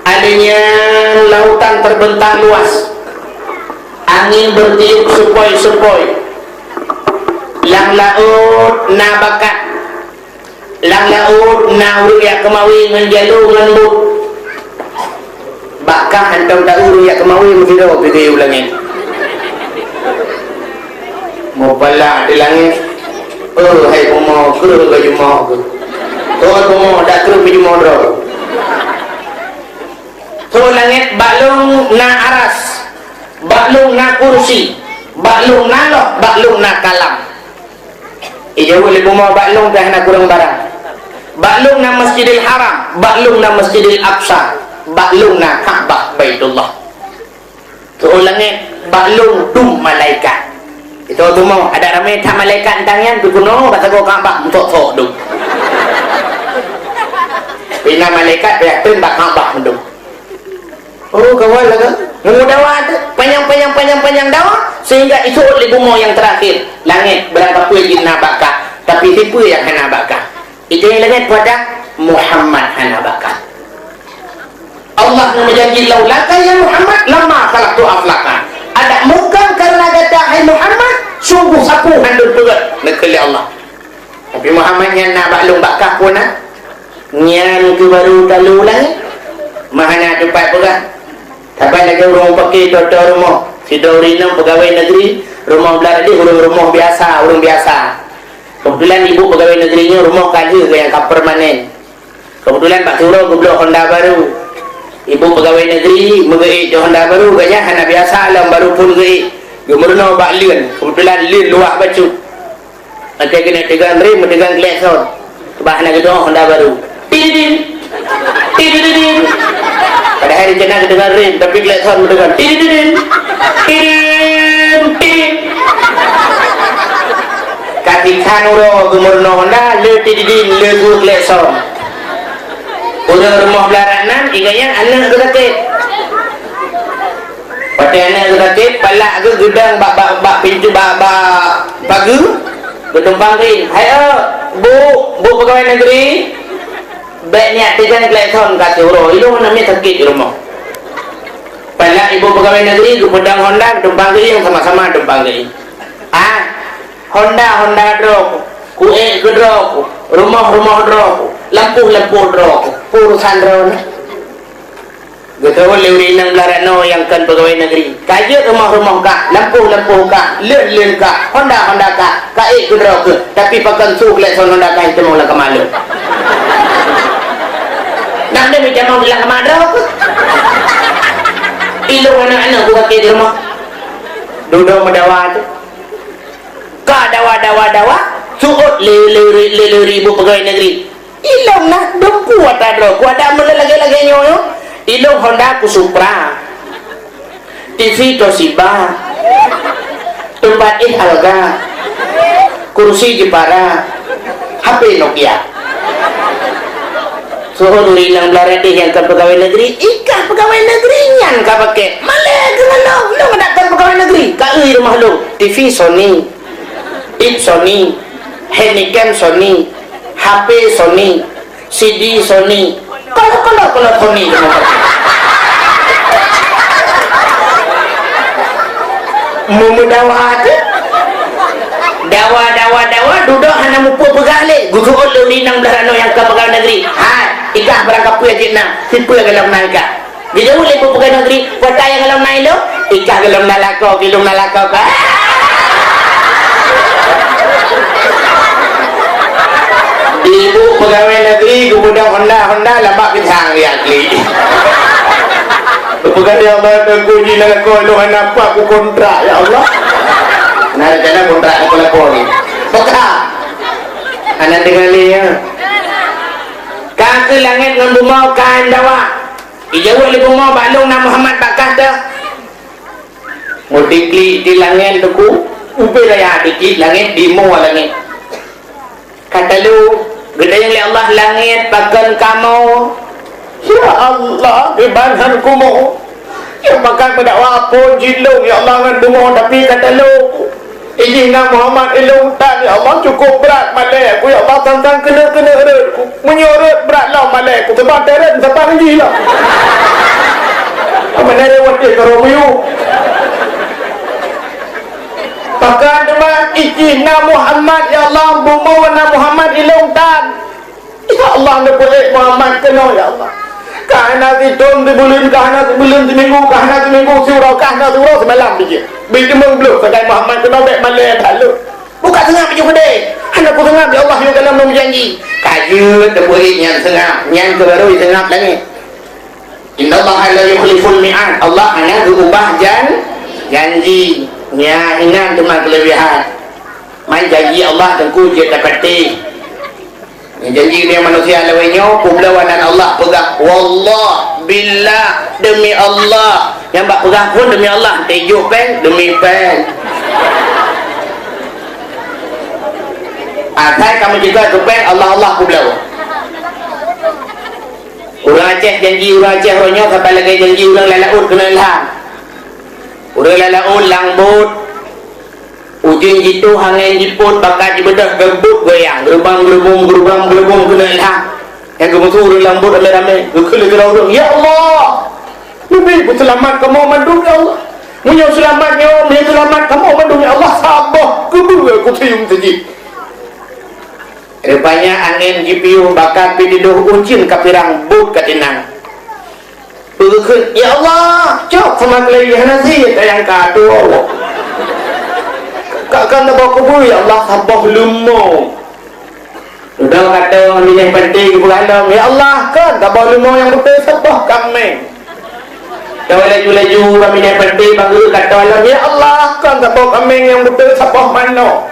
adanya lautan terbentang luas angin bertiup sepoi-sepoi lang laut na bakat lang laut na uriak kemawi menjalu ngelembut bakah hantam tak uriak kemawi menjiro pergi ulangin mau pala di langit hai kumo ke baju mau ke kumo dak ke baju mau dro so langit baklung na aras baklung na kursi baklung na loh baklung na kalam jauh lebih mau baklung dah nak kurang barang baklung na Masjidil Haram baklung na Masjidil Aqsa baklung na Ka'bah Baitullah tu langit baklung dum malaikat itu tu mau ada ramai tak malaikat tangan tu kuno bahasa kau Ka'bah untuk dum bina malaikat berarti bak Ka'bah dum oh kawan lah kan nunggu dawa tu panjang dawa sehingga itu oleh bumau yang terakhir langit berapa pun jinna bakah tapi tipu yang hana bakah itu yang langit pada Muhammad hana bakah Allah menjanji laulaka ya Muhammad lama khalaqtu aflaka ada bukan karena kata hai Muhammad sungguh sapu handul pegat nekeli Allah tapi Muhammad yang nak baklung bakah pun nyan ke baru talu langit mahana tempat pegat sampai lagi orang pakai doktor rumah si Dorina pegawai negeri rumah belah dia rumah biasa orang biasa kebetulan ibu pegawai negerinya rumah kali yang permanen kebetulan Pak Turo goblok Honda baru ibu pegawai negeri mengeik Honda baru ganya hana biasa alam baru pun geik gemerno bak lien kebetulan lien luak baju nanti kena tegang rem tegang klakson kebahana gedong Honda baru tidin pada hari jenazah dengan rem tapi klakson mendengar tidin than uro gumurno Honda le tidin le gur le som udah rumah belaranan iganya anak gerakit pada anak gerakit palak ke gedang bak pintu bak pagu gedung pangring ayo bu pegawai negeri baik niat tijan kelekson kata uro itu namanya sakit di rumah palak ibu pegawai negeri ke pedang Honda gedung pangring sama-sama gedung pangring Honda drop kue drop rumah drop lampu drop urusan drone gitu lewat nang belarano yang kan pegawai negeri kaje rumah kak lampu kak len kak Honda kak drop tapi pakai suk lekson Honda kak itu mau lah kemalu nak dia macam mau bilang kemana ilu anak-anak buka ke di rumah duduk mendawa tu dawa suut le ribu pegawai negeri ilong nak dompu atadro ku ada lagi nyoyo ilong Honda ku Supra TV Toshiba tempat Alga kursi Jepara HP Nokia suhun linang belaradi yang ke pegawai negeri ikah pegawai negeri yang ka pakai malay kenalo lu mendatang pegawai negeri ka rumah lu TV Sony Sony, Heineken Sony, HP Sony, CD Sony. Kalau Sony dawa duduk hana mupu pegale gugu ulu linang belarano yang ke pegawai negeri ikah berangkap puya jina sipu yang galam naika dia boleh pegawai negeri kota yang galam naik lo ikah galam nalako ibu pegawai negeri kemudian Honda lambak bintang lihat li pegawai Allah terkunci nak kau lu apa aku kontrak ya Allah nah jangan kontrak aku lapor ni peka anak tinggal ni ya kaki langit dengan bumau kain dawa ijawal bumau balung nama Muhammad bakah dah mau dikli di langit tuku ubi raya dikli langit di mu langit kata lu gede yang Allah langit bahkan kamu ya Allah ibadah kumu yang bahkan berdakwah pun jilung ya Allah dengan bunga tapi kata lu ijina Muhammad ilung tak ya Allah cukup berat malai aku ya Allah tentang kena aku menyorot berat lah malai aku sebab teret sebab gila apa nari wakil karomiyu bahkan dengan ijina Muhammad ya Allah bunga Muhammad ilung tak ya Allah nak boleh Muhammad kena ya Allah kahana hitung di bulan kahana seminggu kahana seminggu surau semalam bijak bijak mengbeluk kedai Muhammad kena baik malai lalu bukan tengah bijak kedai anak ku tengah ya Allah yang dalam nama janji kaya terburik yang tengah yang terbaru tengah langit inna Allah la yukhliful mi'ad Allah hanya berubah janji ya ingat cuma kelebihan main janji Allah tengku je dapati janji dia manusia lawainya pembelawanan Allah pegang wallah billah demi Allah yang bak pegang pun demi Allah tejuk pen demi pen saya kamu juga ke pen Allah pembelawa orang Aceh janji orang Aceh orangnya sampai lagi janji orang lalaut kena ilham orang lalaut langbut ujung jitu hangin jiput bakat jibedah gebuk goyang gerubang kena ilham yang kemudian orang lambut ramai gerau ya Allah lebih ku selamat kamu mandung ya Allah punya selamat kamu mandung ya Allah sabah kubur aku tium tadi rupanya angin jipiu bakat pididuh uncin kapirang but katinang berkut ya Allah cok sama kelebihan nasi yang kado kakak nak bawa kubur ya Allah sabah lumo sudah kata ini yang penting bukan ya Allah kan sabah lumo yang betul sabah kami kalau laju kami yang penting bangga kata Allah ya Allah kan sabah kami yang betul sabah mana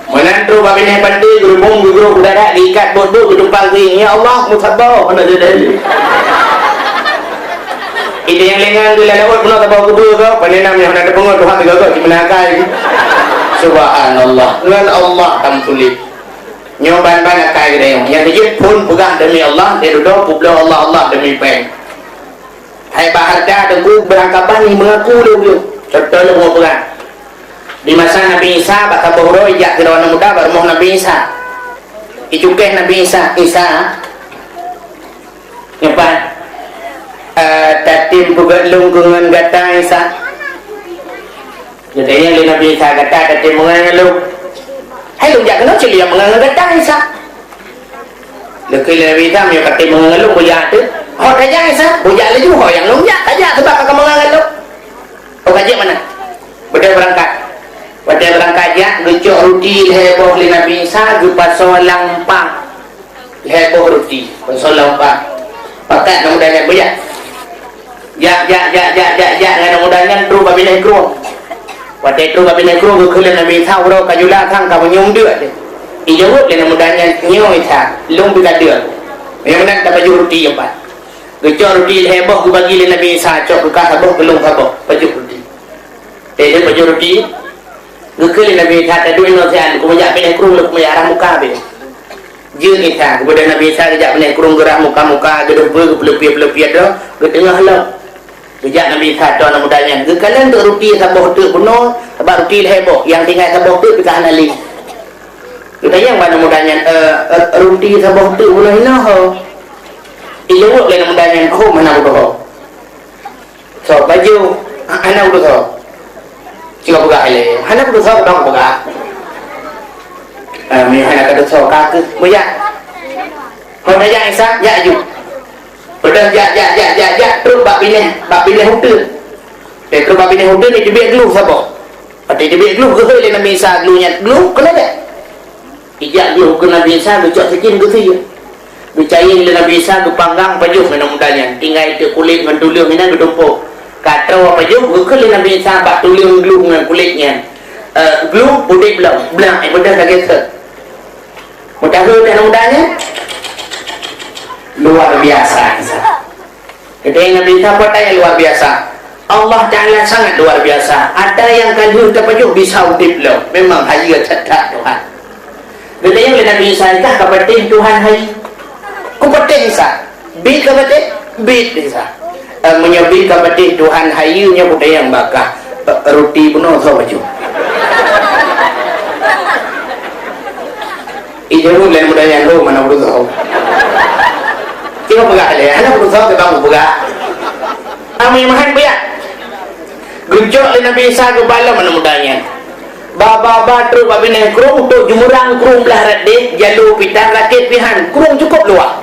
menantu kami yang penting guru udara diikat bodoh gedung panggung ya Allah musabah mana jadi ide yang lengan tu lalu pun tak bawa kubur ke panenam yang ada pengut Tuhan tiga kali cimenakai subhanallah ngan Allah tam tulis nyoban banyak kaya dia yang dia pun pegang demi Allah dia duduk publik Allah demi pen hai baharda dengku berangkapan ni mengaku dia contoh lu mau pegang di masa Nabi Isa bata bohro ijak kira anak muda baru mau Nabi Isa icukeh Nabi Isa nyepan tatim bugat lungkungan gata Isa jadi yang Nabi Isa gata tatim mengenai lu hay lùng dạ cái nó chỉ liệm mà người ta hay sao được khi là vì sao nhiều cả tìm người lúc bây giờ chứ họ thấy giá hay sao bây giờ lấy chú hỏi rằng lúng giá thấy giá thứ ba cả mọi người lúc không cái gì mà này berangkat ya gecok roti heboh li Nabi Isa jupa solang pang heboh roti solang pang pakai namudanya banyak ya namudanya terus babinai kru Waktu itu kami nak keluar ke Nabi Isa orang kajulah thang kau nyum dia je. Ijawab le namudanya nyum Isa lung kita dia. Yang nak dapat roti apa? Gecok roti heboh ku bagi le Nabi Isa cok ke kahabo ke lung kahabo baju roti. Dia baju roti. Ke Nabi Isa tadi no sian ku menjak pindah keruh ku menjak arah muka be. Je kita kepada Nabi Isa kejak pindah keruh gerak muka gedung pelepih dah ke tengah halau. Sejak Nabi Isa tuan mudanya kalian untuk roti sabah tu penuh sabah roti heboh yang tinggal sabah tu kita anali kita yang mana mudanya roti sabah tu penuh hina ho ijawab le mudanya ho mana bodoh so baju anak bodoh jika buka ile anak bodoh dong buka mi anak bodoh so kaki buya ho dah Isa ya ju Udah ya terus bab pilih hotel. Terus bab pilih hotel ni dia glue siapa? Pada dia glue ke le Nabi Isa glue kena tak? Ijak glue ke Nabi Isa gecok sekin ke dia. Bicain le Nabi Isa ke panggang baju mana mudanya. Tinggal itu kulit dengan tuliung ini gedumpuk. Kata apa baju ke le Nabi Isa bab tuliung glue dengan kulitnya. Glue putih belang mudah lagi ke. Mudah ke dan mudanya? Luar biasa kita yang Nabi Isa yang luar biasa Allah Ta'ala sangat luar biasa ada yang kalian terpajuk bisa udip lo memang haji cetak Tuhan kita yang Nabi Isa kah kapatih Tuhan haji kupatih Isa bid kapatih bid Isa menyebut kapatih Tuhan haji nya budaya yang bakah roti penuh so baju ijau lain budaya yang lo mana berusaha kita pegang le, anak berusaha kita mau pegang. Kami mahan biar. Gejok le Nabi Isa ke bala mana mudanya. Baba terus babi naik kurung tu jumurang kurung belah radit jalu pitar rakit pihan kurung cukup luar.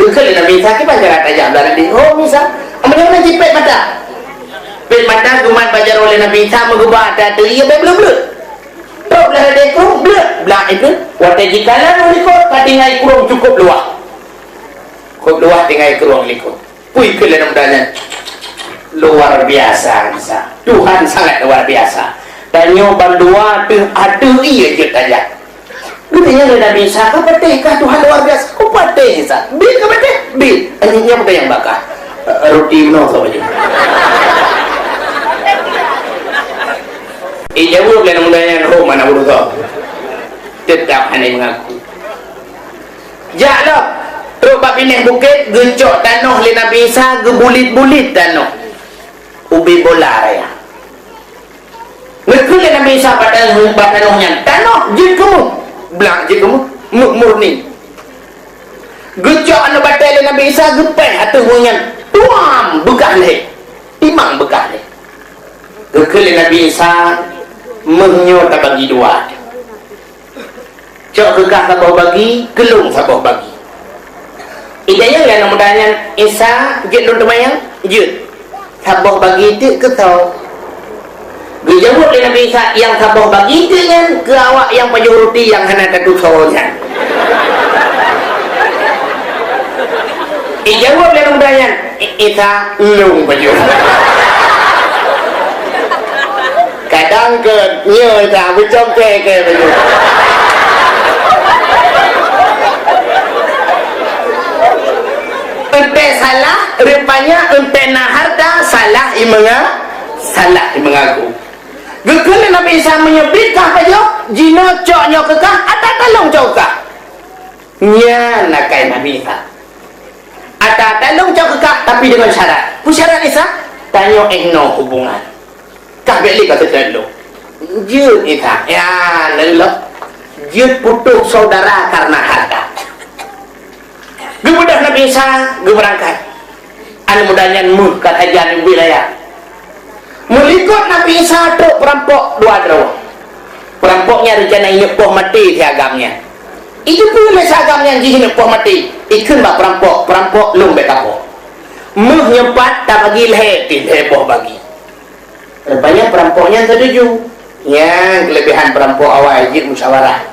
Gejok le Nabi Isa ke banjar aja belah radit. Oh Isa, amanya mana jipet mata. Pet mata gumat bajar oleh Nabi Isa mengubah ada tu ia belum. Tu belah radit kurung belah itu. Waktu jikalan ulikot katingai kurung cukup luar. Kau luar tinggal ke ruang likut pui ke dalam dalam luar biasa Isa Tuhan sangat luar biasa dan nyoban dua tu ada iya je tanya katanya Nabi Isa kau patihkah Tuhan luar biasa kau patih Isa bil kau patih bil ini apa yang bakar roti no so aja jauh dalam dalam roh mana bodoh tetap hanya mengaku jalan terus bab pindah bukit gecok tanah le Nabi Isa gebulit-bulit tanah ubi bola raya ngekul le Nabi Isa pada tanahnya tanah je kamu belang je kamu murni gecok anu batal le Nabi Isa gepeh atuh munyan tuam begah le timang begah le ngekul le Nabi Isa menyo tak bagi dua cok gegah sabah bagi gelung sabah bagi idanya yang namanya Isa jet lu temayang jet sabah bagi itu ke tau dijawab oleh Nabi Isa yang sabah bagi itu kan ke awak yang paju roti yang hana katu sawonya dijawab oleh namanya Isa lung paju kadang ke nyo Isa becom ke paju ente salah rupanya ente harta salah imengaku Gekele Nabi Isa menyebutkan aja jina coknya kekah ada talong cokah. Nya nakai Nabi Isa. Ada talong cok kekah tapi dengan syarat. Pu syarat Isa tanya no hubungan. Kah beli kata telo. Jut Isa ya lelok. Jut putus saudara karena harta. Gemudah Nabi Isa berangkat. Anu mudahnya mukat ajan wilayah. Melikut Nabi Isa tu perampok dua draw. Perampoknya rencana nyepoh mati di agamnya. Itu pun agamnya jih nyepoh mati. Ikun bak perampok lung betapok. Muh nyempat tak bagi lehe heboh bagi. Rupanya perampoknya setuju. Ya, kelebihan perampok awal ajib musyawarah.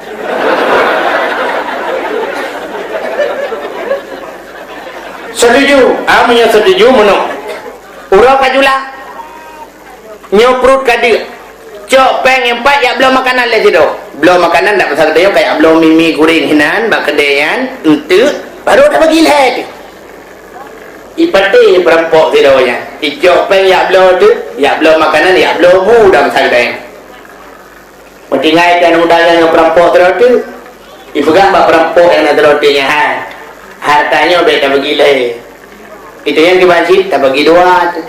Setuju, amanya setuju menung. Urau kajulah. Nyoprut kadi cok peng empat ya belum makanan lagi tu belum makanan tak pasal dia kayak belum mimi goreng hinan bak kedayan untuk baru dah bagi leh ipati perampok tidaknya cok peng ya belum tu ya belum makanan ya belum mu dah pasal dia mentingai kan udahnya yang perampok tu ipegang bak perampok yang ada rotinya hartanya beda bagi leh itu yang dibanjir tak bagi dua tu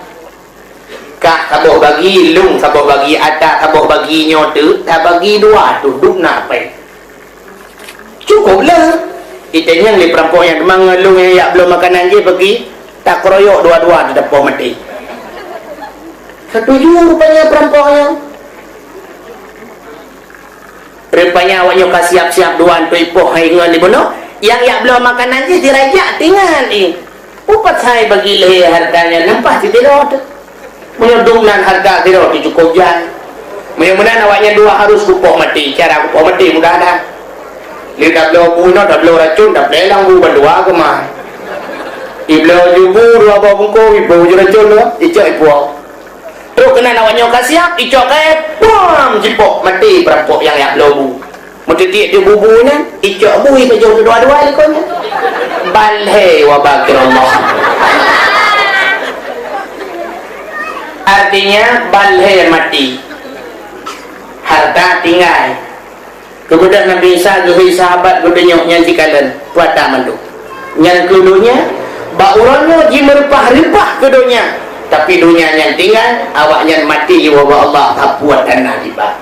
kah saboh bagi lung saboh bagi ada saboh bagi nyote tak bagi dua tu duk nak apa cukup lah kita yang di perampok yang memang lung yang ya belum makanan je bagi tak keroyok dua-dua di depan mati setuju rupanya perampoknya rupanya awaknya kah siap-siap duan tu ipoh ingat di bono yang ya belum makanan je dirajak tinggal upat saya bagi leh harganya nampak tidak tu menyedungkan harga tidak cukup jan. Mudah-mudahan awaknya dua harus kupoh mati. Cara kupoh mati mudah dah. Lihat beliau bunuh, dah beliau racun, dah beliau bu berdua ke mah. Iblau jubu dua bawa bungku, ibu ju racun tu, icok ibu. Terus kena awaknya kasiap, icok kayak pam jipok mati perampok yang beliau bu. Mesti dia bubu ni, icok bu ibu jauh dua-dua likonya. Balhe wa bakirullah. Artinya balhe mati harta tinggal kemudian Nabi Isa zuhi sahabat gudenyok yang jikalan puata mandu yang keduanya baurannya jimerpah-ripah keduanya tapi dunia yang tinggal awaknya mati wabah Allah hapuat dan nadibah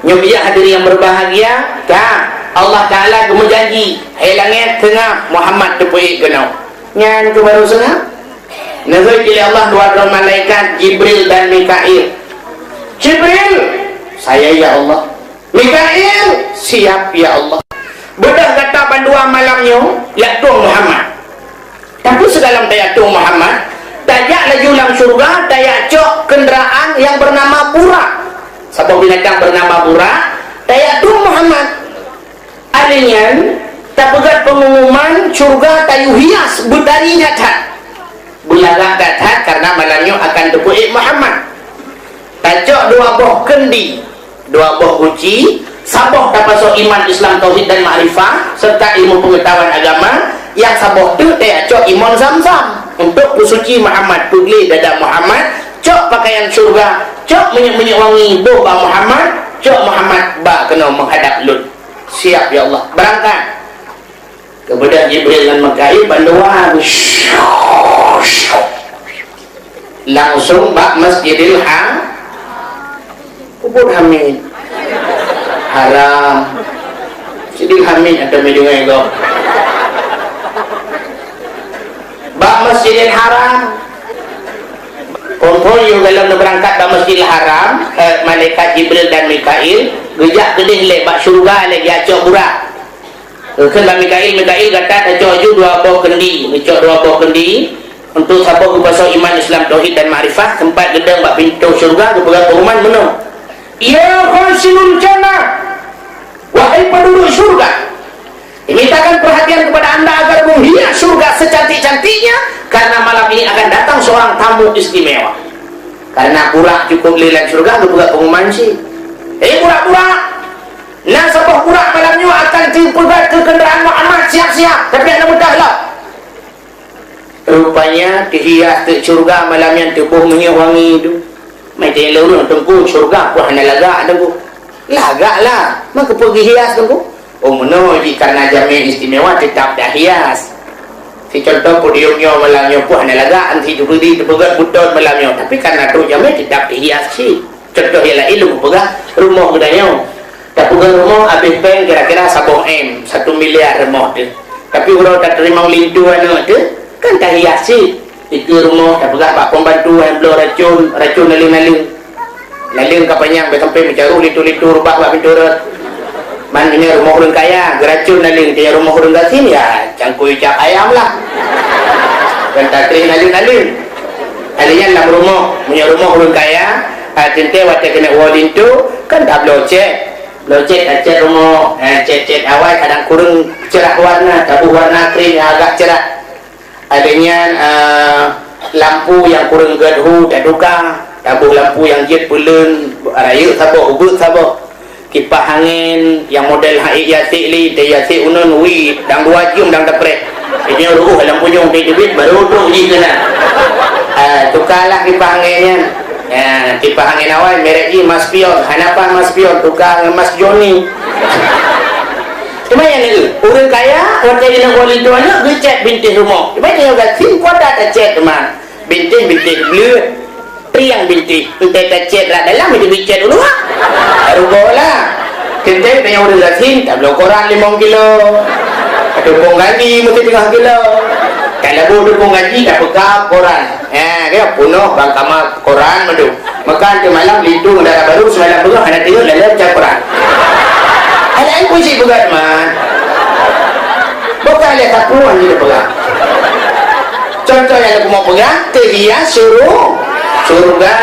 nyubiya hadirin yang berbahagia kah Allah Ta'ala kemujanji hai langit tengah Muhammad tepui kenau nyan ke baru sengah nazar oleh Allah dua orang malaikat Jibril dan Mikail. Jibril, saya ya Allah. Mikail, siap ya Allah. Bedah kata bandua malamnya, ya Tuhan Muhammad. Tapi sedalam daya Tuhan Muhammad, daya lagi ulang surga, daya cok kendaraan yang bernama Buraq. Satu binatang bernama Buraq, daya Tuhan Muhammad. Alinya, tak begat pengumuman surga tayu hias budari nyata. Bulaga datang karena malamnya akan tepuk Muhammad. Tajok dua boh kendi, dua boh uji, saboh dapat so iman Islam tauhid dan ma'rifah serta ilmu pengetahuan agama yang saboh tu tajok iman Zamzam untuk bersuci Muhammad, putli dada Muhammad, cok pakaian surga, cok minyak-minyak wangi boba Muhammad, cok Muhammad ba kena menghadap Lut. Siap ya Allah, berangkat. Kemudian Jibril dan Mikail banduan langsung bak Masjidil Kubur Hamid haram Masjidil Hamid ada medungan itu bak Masjidil Haram kontrol yang dalam berangkat bak Masjidil Haram malaikat Jibril dan Mikail gejak gedih lek bak syurga lek jacok burak kan bak Mikail kata jacok ju dua boh kendi ngecok dua boh kendi untuk siapa berkuasa iman Islam tauhid dan ma'rifah tempat gedang bak pintu syurga kepada pengumuman menung ya khasinul jannah wahai penduduk syurga mintakan perhatian kepada anda agar menghias syurga secantik-cantiknya karena malam ini akan datang seorang tamu istimewa karena Buraq cukup lilang syurga kepada pengumuman sih Buraq nah siapa Buraq malamnya akan dipegat ke kendaraan Muhammad siap-siap tapi anda mudahlah rupanya dihias ke syurga malam yang tubuh minyak wangi itu macam lurus tengku syurga puan lagak tengku lagak lah maka pergi hias tengku oh menuji karena jamin istimewa tetap dah hias si contoh podiumnya malamnya puan lagak nanti tu pergi terpegat buton malamnya tapi karena tu jamin tetap dihias sih contoh ialah ilmu pegang rumah gedanya tak pegang rumah habis peng kira-kira 1 miliar rumah tu tapi orang tak terima lintuan tu kan tak hias sih itu rumah tak pegang pak pembantu yang belum racun laling kapanya sampai mencaruh litu rubah buat pintu man ini rumah orang kaya geracun laling dia rumah orang gasin ya cangkui cak ayam lah dan tak terima laling adanya dalam rumah punya rumah orang kaya tinte waktu kena wallin tu kan tak blocet rumah cet awal kadang kurang cerah warna tabu warna krim yang agak cerah adanya lampu yang kurang gedhu tak duka tabu lampu yang jet pulen raya sabok ubut sabok kipas angin yang model haik yasik li te yasik unun wi dang 2 jam dang dapret ini ruh lampunya debit baru tu ji kena tukarlah kipas anginnya kipas angin awal merek ji Mas Pion Hanapan Mas Pion tukar Mas Joni cuma yang ni orang kaya orang kaya nak wali tu anak dia cat bintis rumah cuma dia kata sim kuada tak cat teman bintis belut priang bintis kita tak cat lah dalam dia bicat dulu lah baru lah kita yang orang gasin tak belum koran 5 kilo dukung gaji mesti 3 kilo kalau dukung gaji tak pegang koran dia punuh bang kamar koran madu makan ke malam lindung darah baru semalam baru ada tengok dalam cak koran ada yang puisi pegang man bukan lihat tapuan dia pegang contoh yang aku mau pegang terhias surga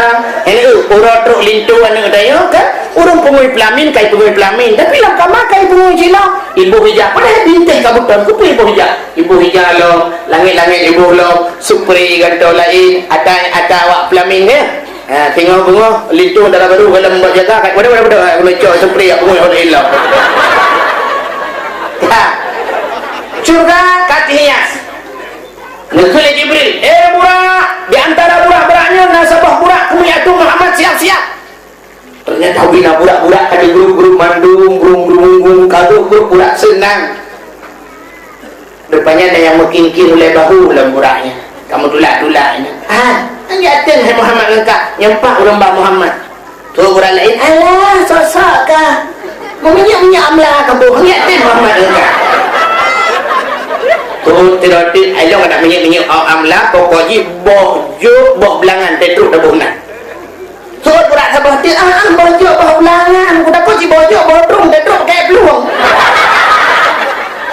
ini orang truk lintu anak daya kan orang pengui pelamin kai pengui pelamin tapi lah kamar kai pengui cila ibu hijab pada bintang kabutan ku ibu hijab lo langit-langit ibu lo supri ganto lain ada awak pelamin ya tengok bunga lintu darah baru dalam buat jaga kat pada guna cok supri aku pengui ilah surga kati hias Nukul Jibril burak di antara burak-buraknya nasabah burak kumiatu Muhammad siap-siap ternyata bina burak-burak ada grup-grup mandung grup kadu grup burak senang depannya ada yang mengking-king oleh bahu dalam buraknya kamu tulak-tulaknya nyatin hai Muhammad lengkap nyempak orang Mbak Muhammad tu burak lain alah sosok kah meminyak-minyak amlah kamu nyatin Muhammad lengkap tu teroti ayo nak minyak amla pokoknya boh belangan tetruk dah bohnan so budak sabah dia boh belangan aku takut si boh trung tetruk kayak peluang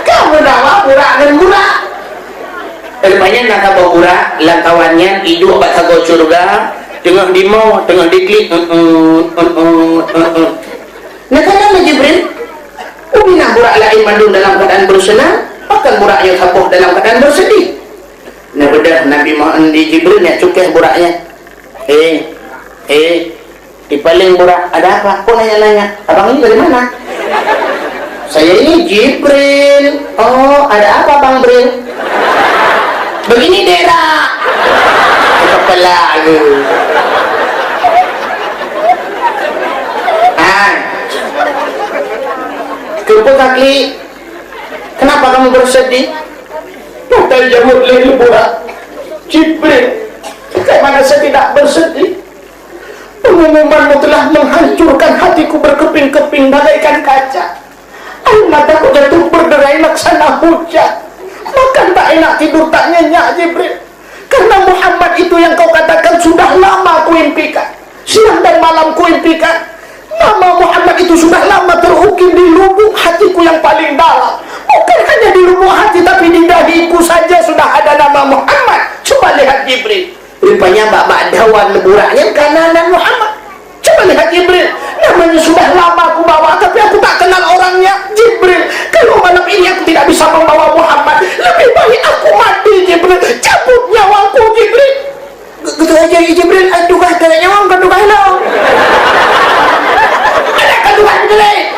kamu dah apa budak dengan budak terbanyak nak sabah budak langkawannya hidup bat sago surga tengah dimau tengah diklik nak kata Jibril ubina budak lain mandung dalam keadaan bersenang akan buraknya sabuh dalam keadaan bersedih. Nah bedah Nabi Muhammad di Jibril yang cukeh buraknya. Di paling burak ada apa? Kok nanya-nanya? Abang ini dari mana? Saya ini Jibril. Oh ada apa Bang Bril? Begini daerah. Kepala lu. Kerupuk kaki. Kenapa kamu bersedih? Bukan jawab lagi burak Jibril bagaimana saya tidak bersedih pengumumanmu telah menghancurkan hatiku berkeping-keping bagaikan kaca air mataku jatuh berderai laksana hujan makan tak enak tidur tak nyenyak Jibril karena Muhammad itu yang kau katakan sudah lama kuimpikan siang dan malam kuimpikan nama Muhammad itu sudah lama terukir di lubuk hatiku yang paling dalam bukan hanya di lubuk hati tapi di dahiku saja sudah ada nama Muhammad coba lihat Jibril rupanya bak dawan buraknya kananan Muhammad coba lihat Jibril namanya sudah lama aku bawa tapi aku tak kenal orangnya Jibril kalau malam ini aku tidak bisa membawa Muhammad lebih baik aku mati Jibril cabut nyawaku Jibril gitu aja Jibril aduh kata nyawa aduh kata Tuhan jelek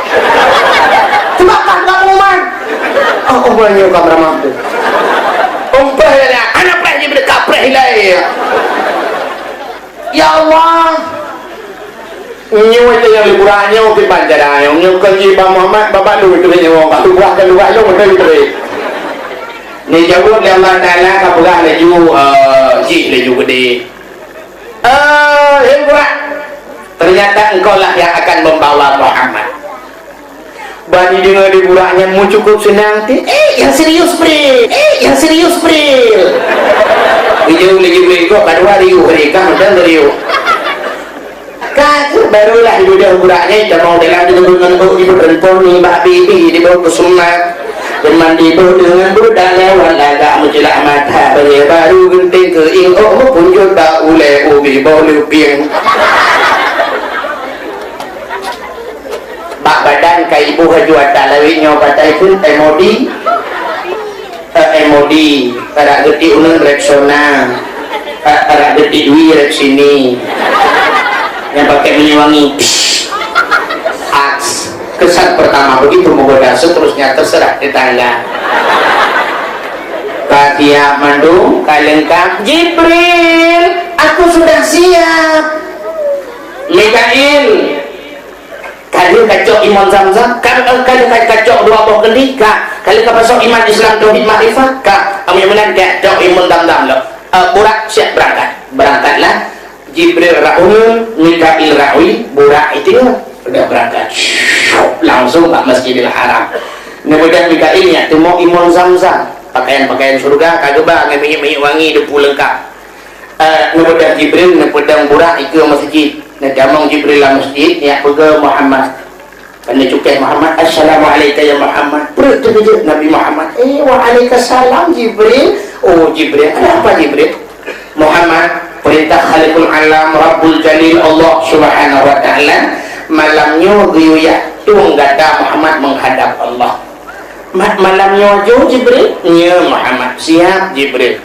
tebakan kamu man banyak kamera mampu umpahnya anak preh Jibril kapreh hilai ya Allah Nyo itu yang liburannya ke panjara yang nyo kerja Bang Muhammad bapak lu itu yang orang kat luar ke luar lu betul betul ni jawab yang Allah Ta'ala kapulah laju ji laju gede liburan ternyata engkau lah yang akan membawa Muhammad. Bani dengar liburannya mu cukup senang yang serius bre yang serius bre jauh lagi bre kok kedua riu mereka dan riu kata barulah sudah buraknya kita mau dengan ibu perempuan ni mbak bibi di bawah kesumat dan mandi dengan budak lewat lagak menjelak mata baru genting ke ingok punjul tak ule ubi bau lupiang bak badan ke ibu haju atak lawiknya patai pun emodi para geti unang reksona para geti dwi rek sini yang pakai minyak wangi aks kesan pertama begitu menggoda seterusnya terserah tetangga Katia mandu kalengkap Jibril aku sudah siap Mikail kali kacok iman Zamzam kali kacok dua buah kendika kali kapasok iman Islam tauhid makrifat kami menan kacok iman Zamzam lo burak siap berangkatlah Jibril ra'un, Mikail ra'ui, burak itu udah berangkat langsung ke Masjidil Haram. Kemudian Mikailnya temu imun Zamzam pakaian-pakaian surga kageba minyak wangi depu lengkap. Kemudian Jibril nepedang burak itu masjid. Nah damang Jibril lah masjid ya pega Muhammad. Kena cukai Muhammad assalamualaikum ya Muhammad. Perut terkejut Nabi Muhammad. Waalaikumsalam Jibril. Oh Jibril, ada apa Jibril? Muhammad perintah Khalikul Alam Rabbul Jalil Allah Subhanahu wa Ta'ala malamnya guyuyah tung gata Muhammad menghadap Allah malamnya jauh Jibril ya Muhammad siap Jibril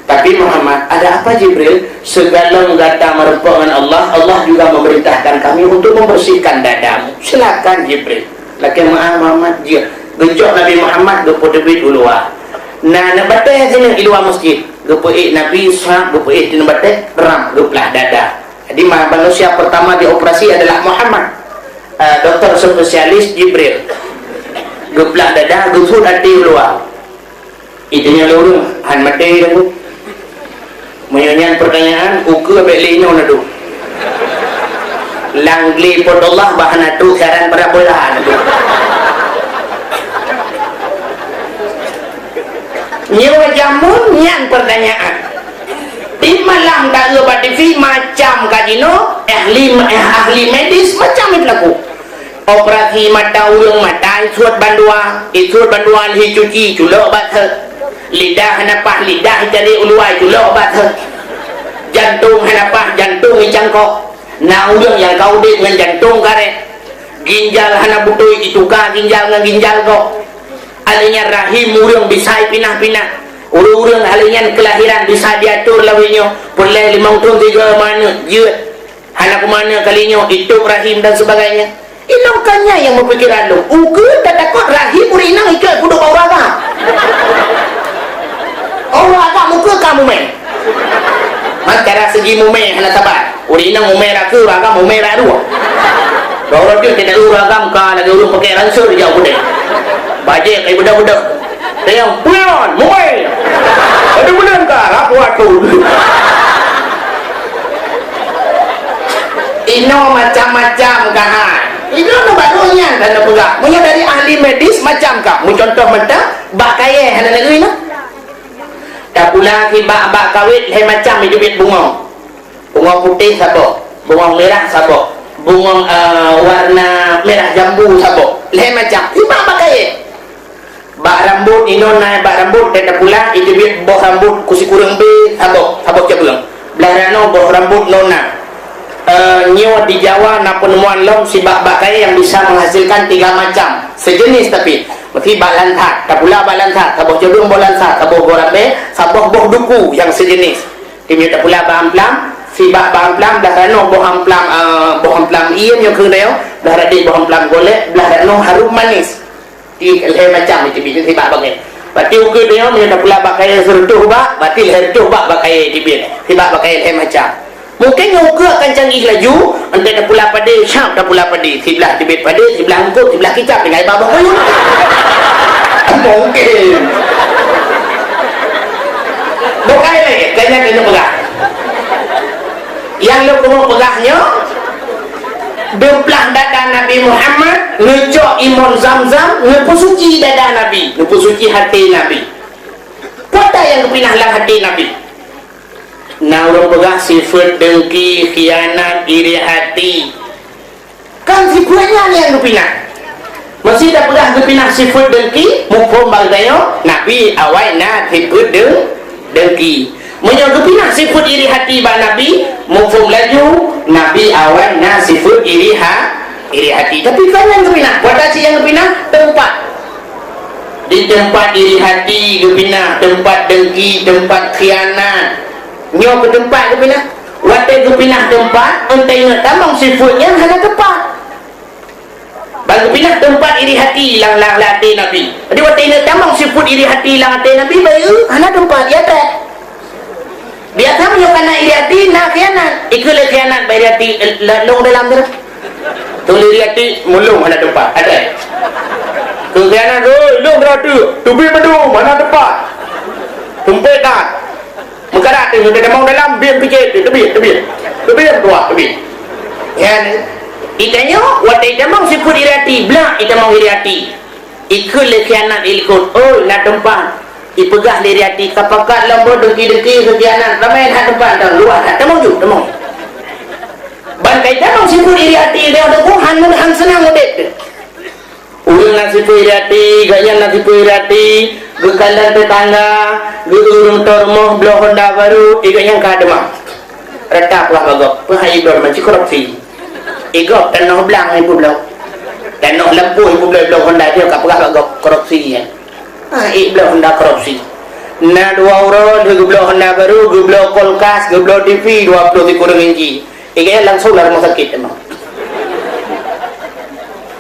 tapi Muhammad ada apa Jibril segala gata merupakan Allah Allah juga memerintahkan kami untuk membersihkan dadamu silakan Jibril laki Muhammad dia genjok Nabi Muhammad gepo debit uluah nah nabatnya sini di luar masjid gepuik Nabi Ishaq gepuik di nabatnya ram geplah dada jadi manusia pertama dioperasi adalah Muhammad dokter spesialis Jibril geplah dada geput hati luar itunya lurung han mati dah menyanyian pertanyaan uku belinya nadu langli podollah bahana tu saran para bola nadu nyewa jamun yang pertanyaan di malam tak lupa TV macam kajino ahli medis macam itu laku operasi mata ulung mata suat bandua hicuci culok bathe lidah hanapah lidah jadi uluai culok bathe jantung hanapah jantung icangkok na ulung yang kau dik dengan jantung karet ginjal hanabutui itu ka ginjal dengan ginjal kok alinya rahim urang bisa pinah-pinah urang alinya kelahiran bisa diatur lawinya boleh 5 tahun 3 mana jeut anak mana kalinya itu rahim dan sebagainya ilongkannya yang mempikiran lu uke tak takut rahim urinang ikat budak orang muka kamu main cara segi mume hana sabar urinang mume raku ragam mume raru orang tu tidak uragam ka lagi urang pakai ransur jauh budak bajek kayak budak-budak yang puyon, muai ada budak kah? Apa aku? Ino macam-macam kah? Ino no barunya dan pula punya dari ahli medis macam kah? Mu contoh mentah bakaye hana negeri no tak pula kiba bak kawit he macam hidupit bunga putih sabok bunga merah sabok bunga warna merah jambu sabok le macam kiba bakaye bak rambut ino naik bak rambut dan pula itu biar boh rambut kusi kurang be sabok jabung belarano boh rambut nona nyawa di Jawa na penemuan long si bak kaya yang bisa menghasilkan 3 macam sejenis tapi berarti bak lantat tak pula bak lantat sabok jabung boh lantat sabok boh rambe sabok boh duku yang sejenis timnya tak pula bak amplam si bak amplam belarano boh amplam iyan yang kering belar di boh amplam golek belarano harum manis di leher macam itu bijak tiba bagai berarti ukur dia punya pula pakai sertuh bak berarti leher tuh bak pakai di biar tiba pakai leher macam mungkin ukur akan canggih laju Ente dah pula pada syam dah pula pada sebelah tibet pada sebelah engkau sebelah kicap dengan babah pun mungkin bukan lagi kena pegang yang lu kena pegahnya demplah dada Nabi Muhammad ngecok imun zam-zam ngepusuci dada Nabi ngepusuci hati Nabi kota yang kepinah lah hati Nabi. Nah orang pegah sifat dengki, khianat, iri hati kan sifatnya ni yang kepinah masih dah pegah kepinah sifat dengki mufhum bagdayo Nabi awal na sifat dengki menyok kepinah sifat iri hati ba Nabi mufhum laju Nabi awal na sifat iri hati tapi kan yang kepinah pada si yang kepinah tempat di tempat iri hati kepinah tempat dengki tempat khianat nyo ke tempat ke pindah watai ke pindah tempat entai nak tamang sifatnya hanya tepat bagi pindah tempat iri hati lang hati Nabi jadi watai nak tamang sifat iri hati lang hati Nabi bayu hanya tempat ya tak biasa menyo kana iri hati nak khianat ikut khianat iri hati long dalam tu tulis iri hati mulung hanya tempat ada ke khianat long berada tubi madu mana tempat tempat tak mengkarat tu dia mau dalam biar fikir tebih keluar tebih ya itanya watai demang sifat iri hati belak ita mau iri hati ikut le khianat ikut oh nak tempat ipegah iri hati kapakat lambo deki khianat ramai hak tempat dah luar dah temang ju temang bantai demang sifat iri hati dia ada Tuhan hang senang udet urang nak sifat iri hati gayan nak sifat iri hati gekalan tetangga gurung tormoh bloh Honda baru iga yang kademah retak lah bagok pahai blor macam korupsi igok tanah belang ibu bloh tanah lempu ibu bloh Honda dia kapagah bagok korupsi ya bloh Honda korupsi na 2 euro di bloh Honda baru bloh kulkas bloh TV 20 kurang inci iga langsung lah rumah sakit emang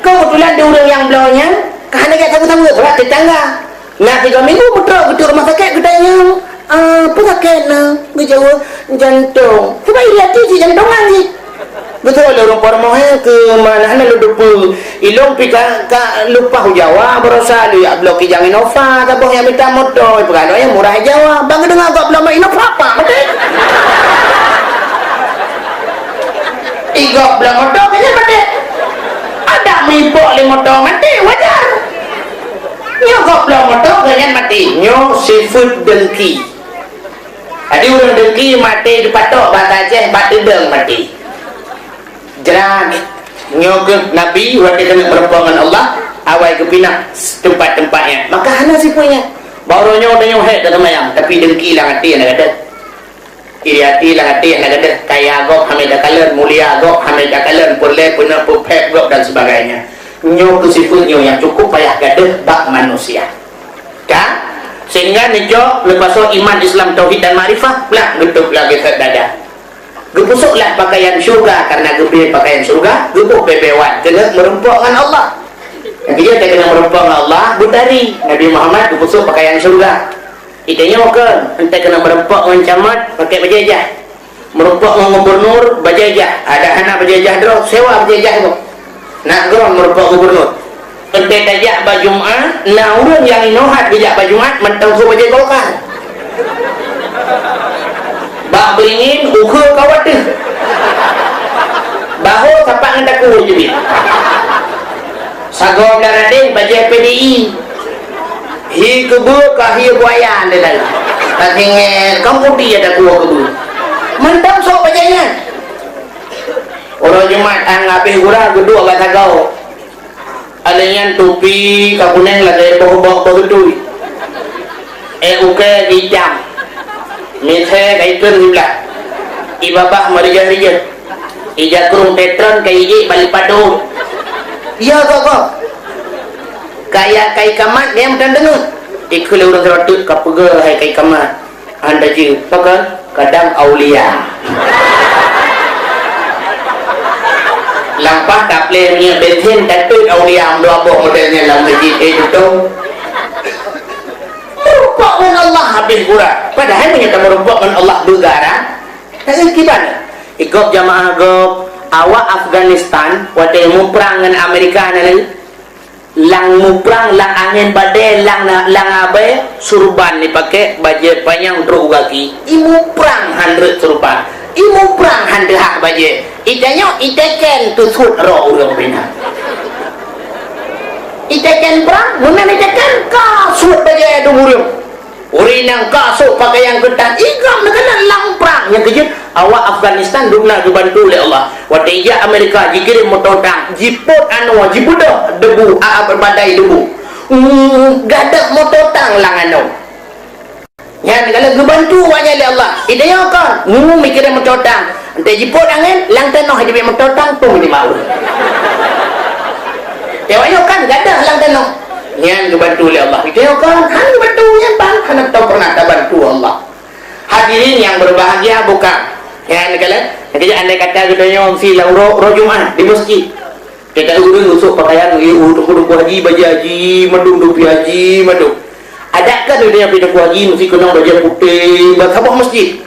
kebetulan dia orang yang blownya kahana gak tahu-tahu sebab tetangga nah 3 minggu betul rumah sakit gedanya apa sakit na gejawa jantung sebab iri hati si jantungan si betul lah orang pormohnya ke mana lu dupu ilong pika lupa Jawa berusaha dia blok kijang Innova tabuh yang minta motor perkara yang murah Jawa bang dengar kau belum Innova apa betul igok belum motor kayaknya betul ada mimpok li motor mati wajar nyo goblok motor ganyan mati nyo sifat dengki ada orang dengki mati dipatok bahasa Aceh batu deng mati jeran nyo ke Nabi waktu kena berhubungan Allah awal ke pindah tempat-tempatnya maka hana sifatnya baru nyo ada nyo head dalam ayam tapi dengki lah hati yang ada iri hati lah hati yang ada kaya agok hamidah kalian mulia agok hamidah kalian boleh punya pupep agok dan sebagainya nyo kesifatnya yang cukup payah gaduh bak manusia kan sehingga nejo lepas iman Islam tauhid dan marifah lah getuk lagi ke dada gepusuklah pakaian syurga karena gebe pakaian syurga gebuk bebewan kena merempuk dengan Allah yang dia kena merempuk dengan Allah butari Nabi Muhammad gepusuk pakaian syurga itanya kan ente kena merempuk dengan camat pakai bajajah merempuk dengan gubernur bajajah ada anak bajajah dulu sewa bajajah tu nak geram merupakan gubernur ente tajak bajumat nah orang yang inohat bijak bajumat mentang su bajai golkar bak beringin uke kawat tu bahu tapak ngendaku jadi sago belading bajai PDI hi kebu kahir buaya dia dalam katanya kamu dia ada kuah kebu mentang su bajainya orang Jumat ang api gura geduk agak tagaw alanyan tupi kapuneng lagi bohong bohudui uke hijam mithe kaitun hibla ibabah marijah ijakrung petron kaiji balipadu iya kok kaya kai kamat dia mudah dengar ikut orang serotut kapega hai kai kamat anda je pakai kadang aulia lampah taple punya bensin tatut aulia dua bok modelnya dalam masjid itu merupakan Allah habis pura padahal punya merupakkan Allah bergara tak kiban ikut jamaah gop awak Afghanistan waktu mu perang dengan Amerika nanti lang mu perang lang angin badai lang abai surban dipakai baju panjang teruk kaki imu perang 100 surban imu perang 100 hak baju itanya itaken tu sud roh orang bina itaken perang guna itaken ka sud baju itu burung uri yang kasuk pakai yang ketan ikam nak lang perang yang kejut awak Afghanistan dugna dibantu oleh Allah waktu ia Amerika dikirim motor tank jiput jiput debu berbadai debu gadak motor tank lang yang kalau dibantu wanya oleh Allah idenya kan mikirin motor tank ente jiput angin lang tanah di motor tank tung di mau tewanya kan gadak lang tanah yang dibantu oleh Allah idenya kan dibantu yang bang hanak tahu pernah bantu Allah. Hadirin yang berbahagia bukan ya kalau anda kata katanya silang roh Jumat di masjid kita urus usuk pakaian untuk haji baju haji madung dupi haji madung adakah dia pindah haji mesti kena baju putih berkabah masjid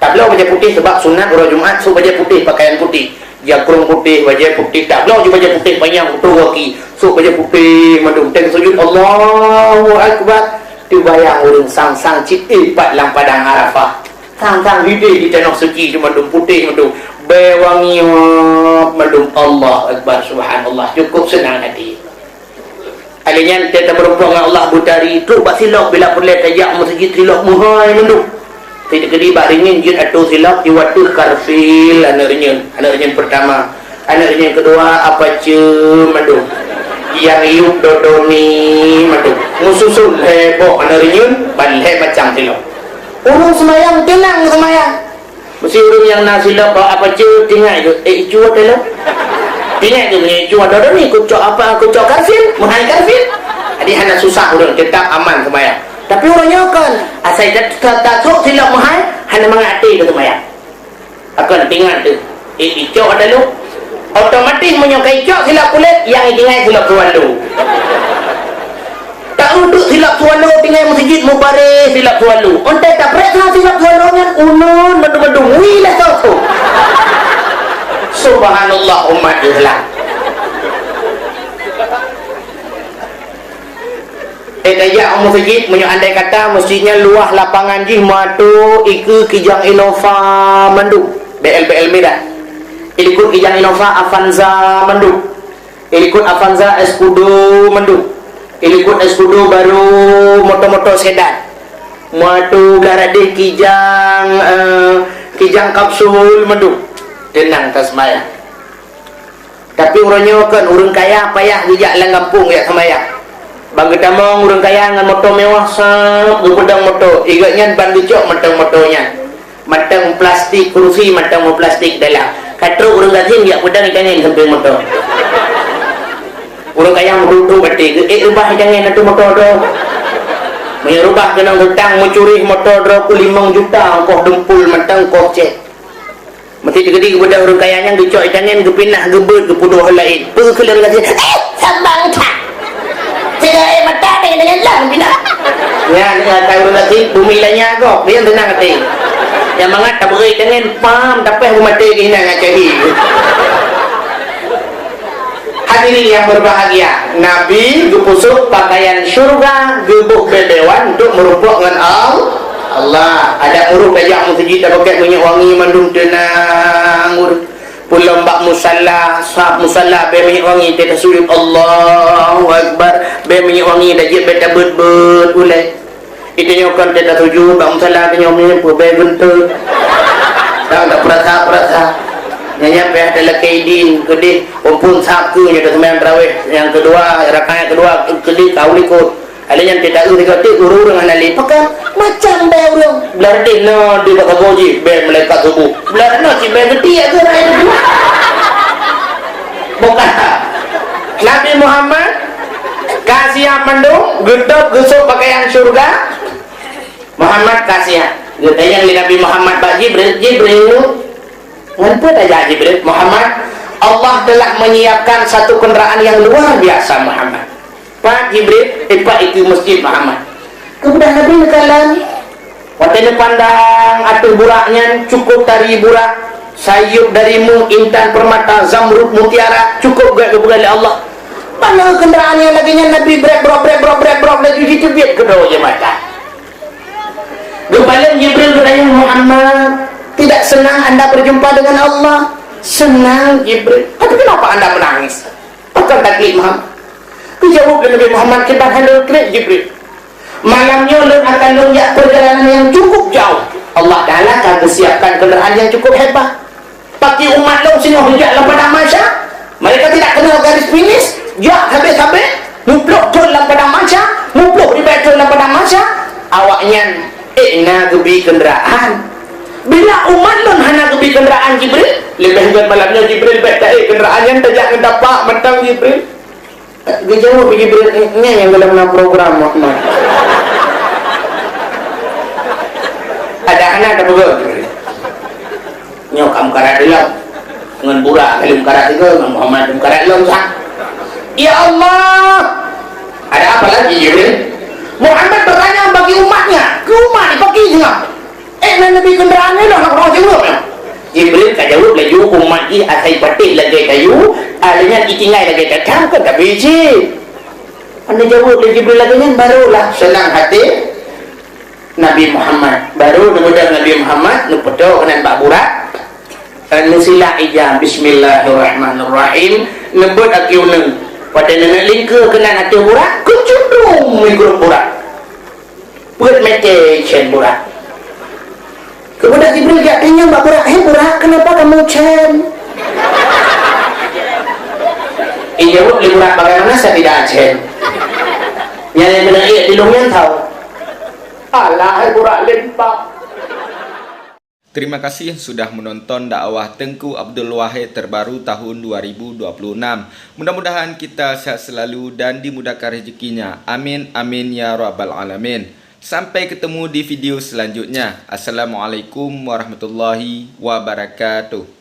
tak boleh baju putih sebab sunat roh Jumat so baju putih pakaian putih jakrung putih baju putih tak boleh baju putih panjang betul kaki so baju putih madung teng sujud Allahu Akbar dibayang urang sang-sang citi pat lang padang Arafah sang-sang hidih di tanah suci cuma madung putih madung bewangi madung Allah Akbar subhanallah cukup senang hati alinya kita berhubung dengan Allah butari tu bak silap bila perlu tajak masjid silap muhai madung tidak kedi bak ringin jin atau silap di waktu karfil anak ringin pertama anak ringin kedua apa ce madung yang iup dodoni madung mususul heboh anarinyun balai macam silap urung semayang tenang semayang mesti urung yang nak silap apa je tinggal itu cuat dalam tinggal tu punya cuat dodoni kucok apa kucok karfil mahal karfil jadi hanya susah urung tetap aman semayang tapi orangnya kan asal tak sok silap mahal hanya mengati ke semayang akan tinggal tu icok dalam otomatis menyukai cok silap kulit yang tinggal silap tualu tak duduk silap tualu tinggal masjid mubarak silap tualu ontai tak periksa silap tualu dengan unun madu-madu wilah tu subhanallah umat Islam daya masjid andai kata masjidnya luah lapangan jih matu iku kijang Innova mandu BL Medan ikut kijang Innova Avanza menduk ikut Avanza Escudo menduk ikut Escudo baru motor-motor sedan matu garadih kijang kapsul menduk tenang tasmaya tapi orangnya kan orang kaya payah dijak lang kampung ya semaya bang ketamong orang kaya dengan motor mewah sap gudang motor igatnya ban dicok matang-motornya matang plastik kursi matang plastik dalam katro urang gatin dia pedang ikannya sampai motor urang kaya merutu batik ubah ikannya itu motor do merubah kena hutang mencuri motor do 5 juta kau dempul matang kau cek mesti digedi kepada urang kayanya dicok ikannya gepinah gebet gepuduh lain pekelar gatin sambang tak tidak mata dengan lang pindah ya kaya urang gatin bumi lainnya kok dia tenang hati yang mangat tak beri dengan pam tapi aku mati kena ngacahi hadirin yang berbahagia Nabi gepusuk pakaian syurga gebuk bedewan untuk merumpuk dengan Allah ada urut kajak masjid tak pakai minyak wangi mandung tenang pulang bak musalla sahab musalla be minyak wangi tak sujud Allahu Akbar be minyak wangi dah jep beta bet-bet ulai itu nyokan tak sujud bak musalla tanya minyak be bentuk tak perasa nyanyi pe ada lekaidin kedih pun sabtu nya sembahyang tarawih yang kedua rakaat kedua kedih kau ikut ada yang tidak urut urung anali pakai macam be urung blardin no di bawah goji be malaikat subuh blard no si be gede ya tu rai tu bukan Nabi Muhammad kasihan mendung gedap gesuk pakaian surga Muhammad kasihan gedayang Nabi Muhammad bak Jibril ngapa dah Jibril Muhammad Allah telah menyiapkan satu kendaraan yang luar biasa Muhammad Pak Jibril Pak itu masjid Muhammad kemudian Nabi kalan waktu pandang atur buraknya cukup tari burak sayup darimu, intan, permata, zamrud, mutiara, cukup gak kebukaan Allah. Mana kenderaan yang laginya Nabi brek lagi gitu biar kedua je mata. Gebalan Jibril bertanya, Muhammad, tidak senang anda berjumpa dengan Allah? Senang Jibril. Tapi kenapa anda menangis? Bukan tadi Muhammad. Dijawab Nabi Muhammad, kita handle Jibril. Malamnya lu akan lunjak perjalanan yang cukup jauh. Allah Ta'ala akan siapkan kenderaan yang cukup hebat. Pakai umat lu sini hujat dalam padang mahsyar. Mereka tidak kenal garis finish. Ya, habis-habis mupluk tu dalam padang mahsyar, mupluk di betul dalam padang mahsyar. Awaknya nak gebi kenderaan. Bila umat lu hana gebi kenderaan Jibril, lebih hebat malamnya Jibril baca kenderaan yang tajak dapat mentang Jibril. Dia jawab Jibril ni yang dalam program Muhammad. Ada anak ada betul Jibril. Nyokam karat dia dengan burak kalim karat itu dengan Muhammad karat dia sah. Ya Allah, ada apa lagi Jibril? Muhammad bertanya bagi umatnya, ke umat ni pakai juga. Nabi kenderaan ni dah nak orang jawab ya. Jibril tak jawab lagi umat ni asai patik lagi kayu, alanya ditinggal lagi datang ke tak biji. Anda jawab lagi Jibril lagi kan barulah senang hati Nabi Muhammad. Baru kemudian Nabi Muhammad nupedo dengan Pak Burak. Nusila ijam bismillahirrahmanirrahim nebut akiuneng pada nenek lingka kena hati burak kecundung mengikuti burak buat meditation burak. Kemudian Jibril dia tanya Mbak Burak, Burak kenapa kamu cen? Jawab li Burak, bagaimana saya tidak cen? Yang benar di lumian tahu alah Burak lempak. Terima kasih sudah menonton dakwah Tengku Abdul Wahid terbaru tahun 2026. Mudah-mudahan kita sehat selalu dan dimudahkan rezekinya. Amin amin ya rabbal alamin. Sampai ketemu di video selanjutnya. Assalamualaikum warahmatullahi wabarakatuh.